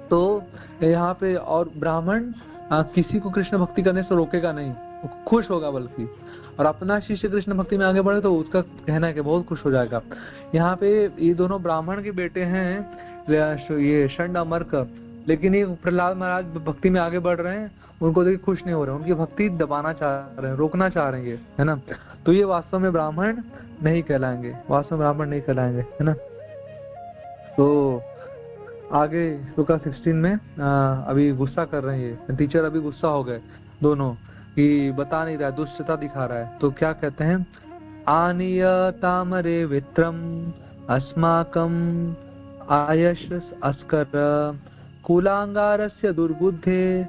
तो यहाँ पे और ब्राह्मण किसी को कृष्ण भक्ति करने से रोकेगा नहीं, वो खुश होगा बल्कि। और अपना शिष्य कृष्ण भक्ति में आगे बढ़े तो उसका कहना है कि बहुत खुश हो जाएगा। यहाँ पे ये दोनों ब्राह्मण के बेटे हैं, ये षंड अमर्क, लेकिन ये प्रहलाद महाराज भक्ति में आगे बढ़ रहे हैं, उनको देखिए खुश नहीं हो रहे, उनकी भक्ति दबाना चाह रहे हैं, रोकना चाह रहे हैं, है ना। तो ये वास्तव में ब्राह्मण नहीं कहलाएंगे, वास्तव में ब्राह्मण नहीं कहलाएंगे, है ना। तो आगे श्लोका 16 में अभी गुस्सा कर रहे हैं, टीचर अभी गुस्सा हो गए दोनों कि बता नहीं रहा है, दुष्टता दिखा रहा है। तो क्या कहते हैं? आनीय तामरे वित्रम अस्माकम आयश अस्कर कुलांगारस्य दुर्बुद्धे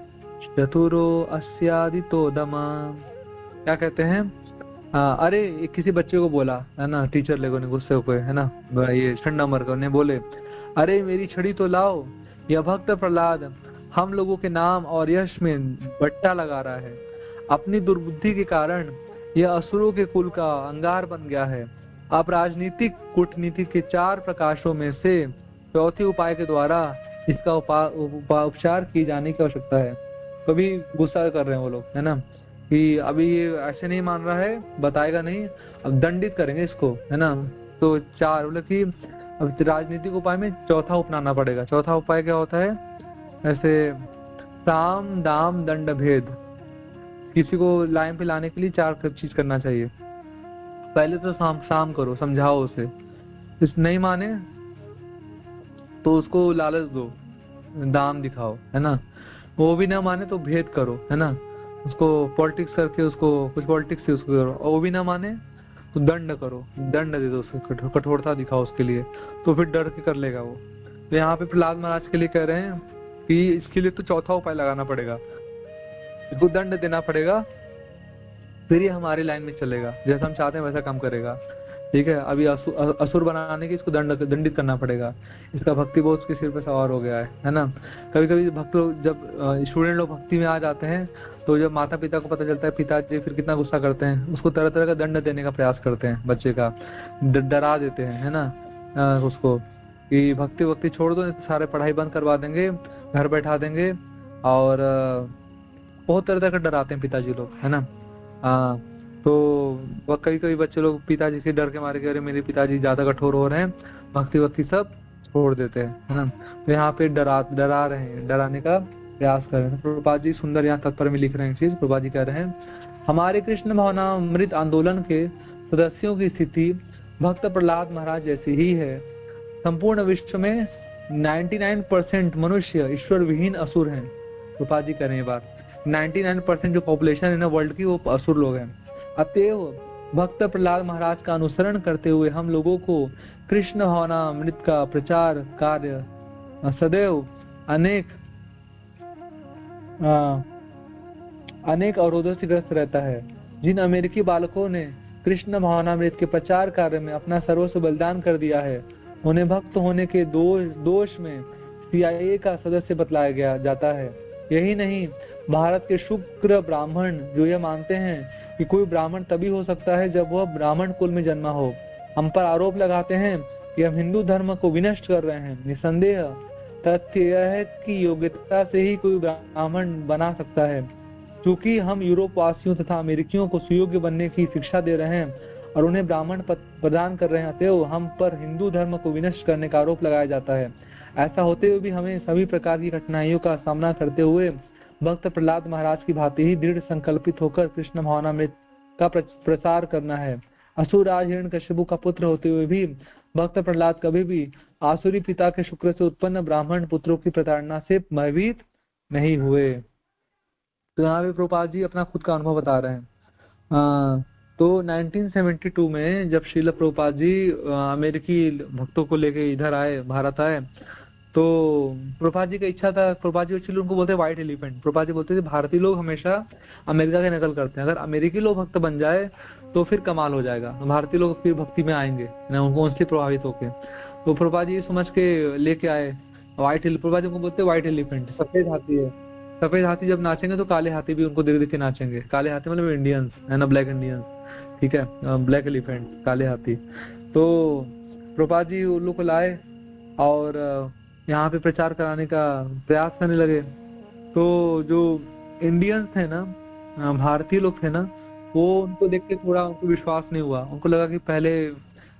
चतुरो अस्यादितो दमा। क्या कहते हैं? अरे किसी बच्चे को बोला, है ना, टीचर लोगों ने गुस्से होकर, है ना, ये षंडामर्क ने बोले, अरे मेरी छड़ी तो लाओ। यह भक्त प्रहलाद हम लोगों के नाम और यश में बट्टा लगा रहा है। अपनी दुर्बुद्धि के कारण यह असुरों के कुल का अंगार बन गया है। अब राजनीतिक कूटनीति के 4 प्रकाशों में से चौथे उपाय के द्वारा इसका उपचार किए जाने की आवश्यकता है। कभी गुस्सा कर रहे हैं वो लोग, है ना, कि अभी ये ऐसे नहीं मान रहा है, बताएगा नहीं, अब दंडित करेंगे इसको, है ना। तो 4 बोले कि अब राजनीतिक उपाय में चौथा अपनाना पड़ेगा। चौथा उपाय क्या होता है? ऐसे साम दाम दंड भेद, किसी को लाइन पे लाने के लिए 4 चीज करना चाहिए। पहले तो साम करो, समझाओ उसे, इस नहीं माने तो उसको लालच दो, दाम दिखाओ, है ना। वो भी ना माने तो भेद करो, है ना, उसको पॉलिटिक्स करके उसको कुछ पॉलिटिक्स से उसको करो। और वो भी ना माने तो दंड करो, दंड दे दो उसको, कठोरता दिखाओ उसके लिए, तो फिर डर के कर लेगा वो। तो यहाँ पे प्रहलाद महाराज के लिए कह रहे हैं कि इसके लिए तो चौथा उपाय लगाना पड़ेगा, इसको दंड देना पड़ेगा, फिर ये हमारी लाइन में चलेगा, जैसा हम चाहते हैं वैसा काम करेगा। ठीक है, अभी असुर बनाने की इसको दंडित करना पड़ेगा। इसका भक्ति बहुत उसके सिर पे सवार हो गया है ना। कभी कभी भक्त लोग, जब स्टूडेंट लोग भक्ति में आ जाते हैं, तो जब माता पिता को पता चलता है, पिताजी फिर कितना गुस्सा करते हैं, उसको तरह तरह का दंड देने का प्रयास करते हैं, बच्चे का डरा देते हैं, है ना, उसको कि भक्ति छोड़ दो, सारे पढ़ाई बंद करवा देंगे, घर बैठा देंगे, और बहुत तरह का डराते हैं पिताजी लोग, है ना। तो कई कई बच्चे लोग पिताजी से डर के मारे कि अरे मेरे पिताजी ज्यादा कठोर हो रहे हैं, भक्ति सब छोड़ देते हैं, है ना। तो यहाँ पे डरा रहे हैं, डराने का प्रयास कर रहे हैं। प्रभुपाद जी सुंदर यहाँ तत्पर में लिख रहे हैं चीज। प्रभुपाद जी कह रहे हैं, हमारे कृष्ण भावनामृत आंदोलन के सदस्यों की स्थिति भक्त प्रहलाद महाराज जैसी ही है। संपूर्ण विश्व में 99% मनुष्य ईश्वर विहीन असुर हैं। प्रभुपाद जी कह रहे हैं बात, 99% जो पॉपुलेशन है ना वर्ल्ड की, वो असुर लोग हैं। अतएव भक्त प्रहलाद महाराज का अनुसरण करते हुए हम लोगों को कृष्ण भावनामृत का प्रचार कार्य सदैव अनेक अवरोधों से ग्रस्त रहता है। जिन अमेरिकी बालकों ने कृष्ण भावनामृत के प्रचार कार्य में अपना सर्वस्व बलिदान कर दिया है, उन्हें भक्त होने के दोष में CIA का सदस्य बतलाया जाता है। यही नहीं, भारत के शुक्र ब्राह्मण जो यह मानते हैं कि कोई ब्राह्मण तभी हो सकता है जब वह ब्राह्मण कुल में जन्मा हो, हम पर आरोप लगाते हैं कि हम हिंदू धर्म को विनष्ट कर रहे हैं। निसंदेह तथ्य यह है कि योग्यता से ही कोई ब्राह्मण बना सकता है। क्योंकि हम यूरोप वासियों तथा अमेरिकियों को सुयोग्य बनने की शिक्षा दे रहे हैं और उन्हें ब्राह्मण पद प्रदान कर रहे हैं, अतएव हम पर हिंदू धर्म को विनष्ट करने का आरोप लगाया जाता है। ऐसा होते हुए भी हमें सभी प्रकार की कठिनाइयों का सामना करते हुए भक्त प्रहलाद महाराज की भांति ही दृढ़ संकल्पित होकर कृष्ण भावनामृत का प्रसार करना है। असुर राज हिरण्यकशिपु का पुत्र होते हुए भी भक्त प्रहलाद कभी भी आसुरी पिता के शुक्र से उत्पन्न ब्राह्मण पुत्रों की प्रताड़ना से भयभीत नहीं हुए। तो यहाँ पे प्रभुपाद जी अपना खुद का अनुभव बता रहे हैं। तो 1972 में जब श्रील प्रभुपाद जी अमेरिकी भक्तों को लेके इधर आए, भारत आए, तो प्रभुपाद जी का इच्छा था, प्रभुपाद जी एक्चुअली उनको बोलते हैं व्हाइट एलिफेंट। प्रभुपाद जी बोलते थे भारतीय लोग हमेशा अमेरिका की नकल करते हैं, अगर अमेरिकी लोग भक्त बन जाए तो फिर कमाल हो जाएगा, भारतीय लोग फिर भक्ति में आएंगे ना, उनको उनसे प्रभावित होके। तो प्रभुपाद जी समझ के लेके आए व्हाइट, प्रभुपाद जी उनको बोलते हैं व्हाइट एलिफेंट, सफेद हाथी है। सफेद हाथी जब नाचेंगे तो काले हाथी भी उनको देख देख के नाचेंगे। काले हाथी मतलब इंडियंस है ना, ब्लैक इंडियंस, ठीक है, ब्लैक एलिफेंट, काले हाथी। तो प्रभुपाद जी उन लोग को लाए और यहाँ पे प्रचार कराने का प्रयास करने लगे। तो जो इंडियंस थे ना, भारतीय लोग थे ना, वो उनको देख के थोड़ा उनको विश्वास नहीं हुआ। उनको लगा कि पहले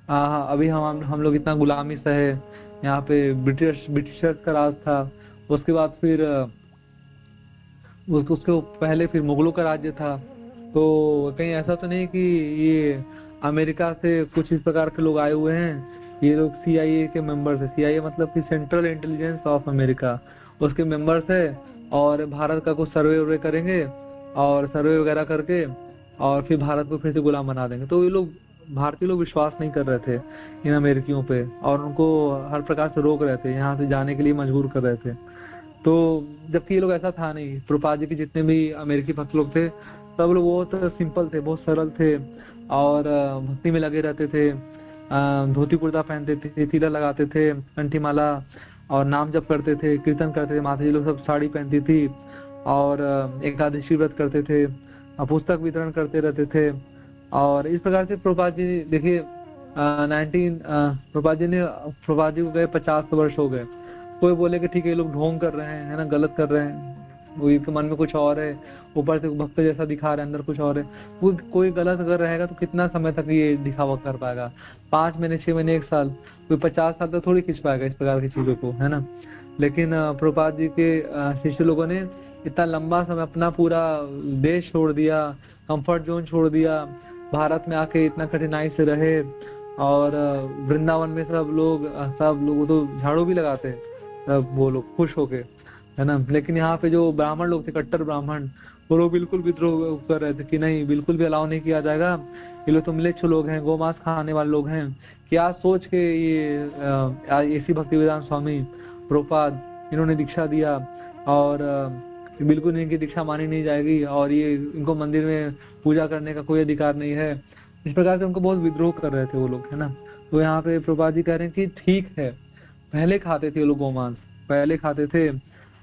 अभी हम लोग इतना गुलामी सहे, यहाँ पे ब्रिटिशर्स का राज था, उसके बाद फिर उसके पहले फिर मुगलों का राज्य था। तो कहीं ऐसा तो नहीं कि ये अमेरिका से कुछ इस प्रकार के लोग आए हुए हैं, ये लोग CIA के मेंबर्स है। CIA मतलब कि सेंट्रल इंटेलिजेंस ऑफ अमेरिका, उसके मेंबर्स है, और भारत का कुछ सर्वे वर्वे करेंगे और सर्वे वगैरह करके और फिर भारत को फिर से गुलाम बना देंगे। तो ये लोग भारतीय लोग विश्वास नहीं कर रहे थे इन अमेरिकियों पे, और उनको हर प्रकार से रोक रहे थे, यहाँ से जाने के लिए मजबूर कर रहे थे। तो जबकि ये लोग ऐसा था नहीं, प्रभुपाद जी के जितने भी अमेरिकी भक्त लोग थे सब लोग बहुत सिंपल थे, बहुत सरल थे, और भक्ति में लगे रहते थे, धोती कुर्ता पहनते थे, तिलक लगाते थे, कंठी माला, और नाम जप करते थे, कीर्तन करते थे। माता जी लोग सब साड़ी पहनती थी और एकादशी व्रत करते थे, पुस्तक वितरण करते रहते थे। और इस प्रकार से प्रभुपाद जी देखिए, प्रभुपाद जी को गए 50 वर्ष हो गए। कोई बोले कि ठीक है ये लोग ढोंग कर रहे हैं, है ना, गलत कर रहे हैं, वो इनके मन में कुछ और है, ऊपर से भक्त जैसा दिखा रहे हैं, अंदर कुछ और है। कोई गलत अगर रहेगा तो कितना समय तक ये दिखावा कर पाएगा? 5 महीने, 6 महीने, 1 साल, कोई 50 साल तक थोड़ी खींच पाएगा इस प्रकार की चीजों को, है ना। लेकिन प्रभुपाद जी के शिष्य लोगों ने इतना लंबा समय अपना पूरा देश छोड़ दिया, कंफर्ट जोन छोड़ दिया, भारत में आके इतना कठिनाई से रहे, और वृंदावन में सब लोग तो झाड़ू भी लगाते हैं सब, वो लोग खुश होके, है ना। लेकिन यहाँ पे जो ब्राह्मण लोग थे, कट्टर ब्राह्मण, वो लोग बिल्कुल विद्रोह कर रहे थे कि नहीं, बिल्कुल भी अलाउ नहीं किया जाएगा, ये लोग तो म्लेच्छ लोग हैं, गोमांस खाने वाले लोग हैं। क्या सोच के ये ऐसी भक्ति वेदांत स्वामी प्रभुपाद इन्होंने दीक्षा दिया, और बिल्कुल इनकी दीक्षा मानी नहीं जाएगी, और ये इनको मंदिर में पूजा करने का कोई अधिकार नहीं है। इस प्रकार से उनको बहुत विद्रोह कर रहे थे वो लोग, है ना। तो यहाँ पे प्रभुपाद जी कह रहे हैं कि ठीक है, पहले खाते थे वो लोग गोमांस, पहले खाते थे,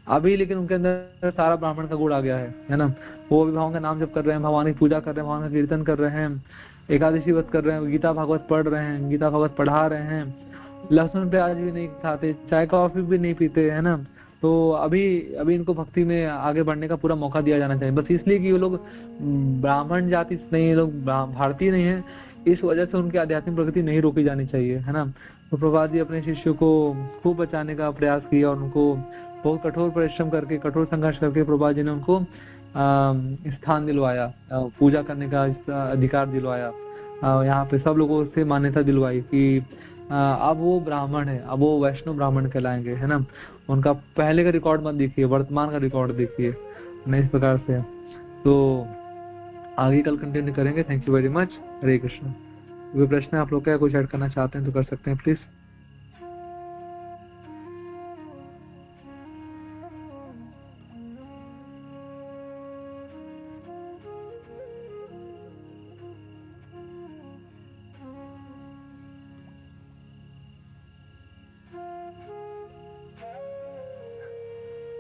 अभी लेकिन उनके अंदर सारा ब्राह्मण का गुण आ गया है ना। वो भी भगवान का नाम जप कर रहे हैं, भगवान की पूजा कर रहे हैं, भगवान का कीर्तन कर रहे हैं, एकादशी व्रत कर रहे हैं, गीता भागवत पढ़ रहे हैं, गीता भागवत पढ़ा रहे हैं, लहसुन प्याज भी नहीं खाते, चाय कॉफी भी नहीं पीते, है ना। तो अभी इनको भक्ति में आगे बढ़ने का पूरा मौका दिया जाना चाहिए, बस इसलिए कि वो लोग ब्राह्मण जाति से नहीं, लोग भारतीय नहीं है, इस वजह से उनकी आध्यात्मिक प्रगति नहीं रोकी जानी चाहिए, है ना। तो प्रभुपाद जी अपने शिष्यों को खूब बचाने का प्रयास किया, और उनको बहुत कठोर परिश्रम करके, कठोर संघर्ष करके प्रभुपाद जी ने उनको स्थान दिलवाया, पूजा करने का अधिकार दिलवाया, यहाँ पे सब लोगों से मान्यता दिलवाई कि अब वो ब्राह्मण है, अब वो वैष्णव ब्राह्मण कहलाएंगे, है ना। उनका पहले का रिकॉर्ड मत देखिए, वर्तमान का रिकॉर्ड देखिए, इस प्रकार से। तो आगे कल कंटिन्यू करेंगे। Thank you very much. Hare Krishna. कोई प्रश्न आप लोग क्या कुछ ऐड करना चाहते हैं तो कर सकते हैं प्लीज।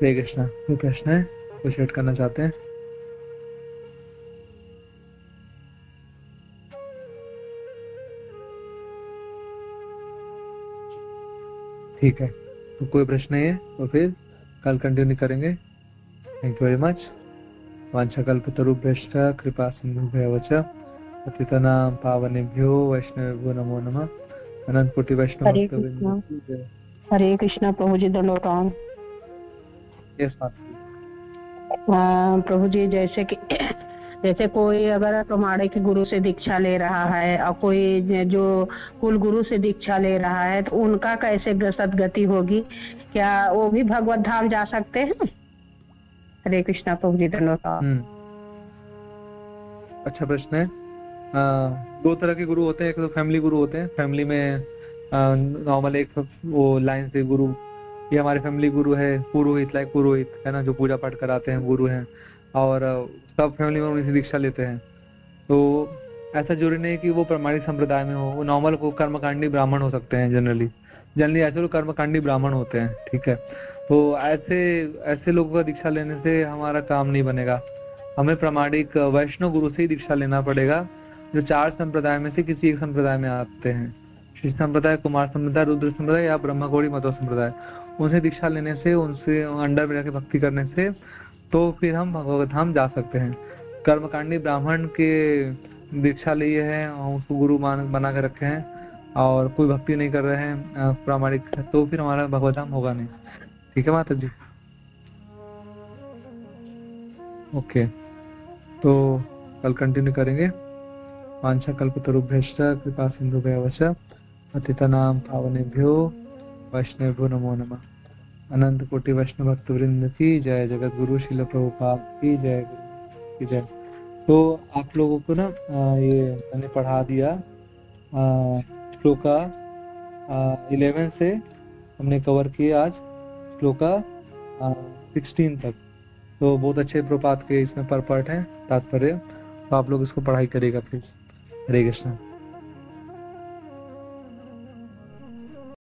हरे कृष्णा। कोई प्रश्न है, कुछ ऐड करना चाहते हैं? ठीक है, तो कोई प्रश्न नहीं है तो फिर कल कंटिन्यू करेंगे। Thank you very much. वाञ्छाकल्पतरुभ्यश्च कृपा सिन्धुभ्येव च पतितानां पावनेभ्यो वैष्णवेभ्यो नमो नमः। अनंत कोटि वैष्णव भक्तवृंद। हरे कृष्णा। प्रभु जी द लॉर्ड ऑन। यस प्रभु जी, जैसे कि जैसे कोई अगर प्रमाणिक गुरु से दीक्षा ले रहा है और कोई जो कुल गुरु से दीक्षा ले रहा है, तो उनका कैसे सदगति होगी? क्या वो भी भगवत धाम जा सकते हैं? हरे कृष्णा प्रभु जी धन्यवाद। अच्छा प्रश्न है। दो तरह के गुरु होते हैं, एक तो फैमिली गुरु होते हैं। फैमिली में नॉर्मल एक वो लाइन से गुरु, ये हमारे फैमिली गुरु है, पुरोहित, लाइक पुरोहित है ना, जो पूजा पाठ कराते हैं, गुरु हैं, और सब फैमिली में उन्हीं से दीक्षा लेते हैं। तो ऐसा जरूरी नहीं कि वो प्रमाणिक संप्रदाय में हो, वो नॉर्मल वो कर्मकांडी ब्राह्मण हो सकते हैं। जनरली ऐसे लोग कर्मकांडी ब्राह्मण होते हैं, ठीक है। तो ऐसे लोगों का दीक्षा लेने से हमारा काम नहीं बनेगा। हमें प्रमाणिक वैष्णव गुरु से ही दीक्षा लेना पड़ेगा, जो 4 संप्रदाय में से किसी एक संप्रदाय में आते हैं। श्री संप्रदाय, कुमार संप्रदाय, रुद्र संप्रदाय या ब्रह्मगौड़ी मध्व संप्रदाय, उनसे दीक्षा लेने से, उनसे अंडर में रहकर भक्ति करने से, तो फिर हम भगवत धाम जा सकते हैं। कर्मकांडी ब्राह्मण के दीक्षा लिए है, उसको गुरु बना कर रखे हैं और कोई भक्ति नहीं कर रहे हैं प्रामाणिक, तो फिर हमारा भगवत धाम होगा नहीं। ठीक है माता जी? ओके, तो कल कंटिन्यू करेंगे। वांछा कल्पतरुभ्यश्च कृपा सिन्धुभ्यश्च पतितानां पावनेभ्यो वैष्णवेभ्यो नमो नमः। अनंत कोटि वैष्णव भक्त वृंद की जय, जगत गुरु श्रील प्रभुपाद की जय, गुरु की जय। तो आप लोगों को ना ये मैंने पढ़ा दिया श्लोका 11 से हमने कवर किए आज श्लोका 16 तक। तो बहुत अच्छे प्रपात के इसमें पर पार्ट हैं तात्पर्य, तो आप लोग इसको पढ़ाई करिएगा प्लीज। हरे कृष्णा।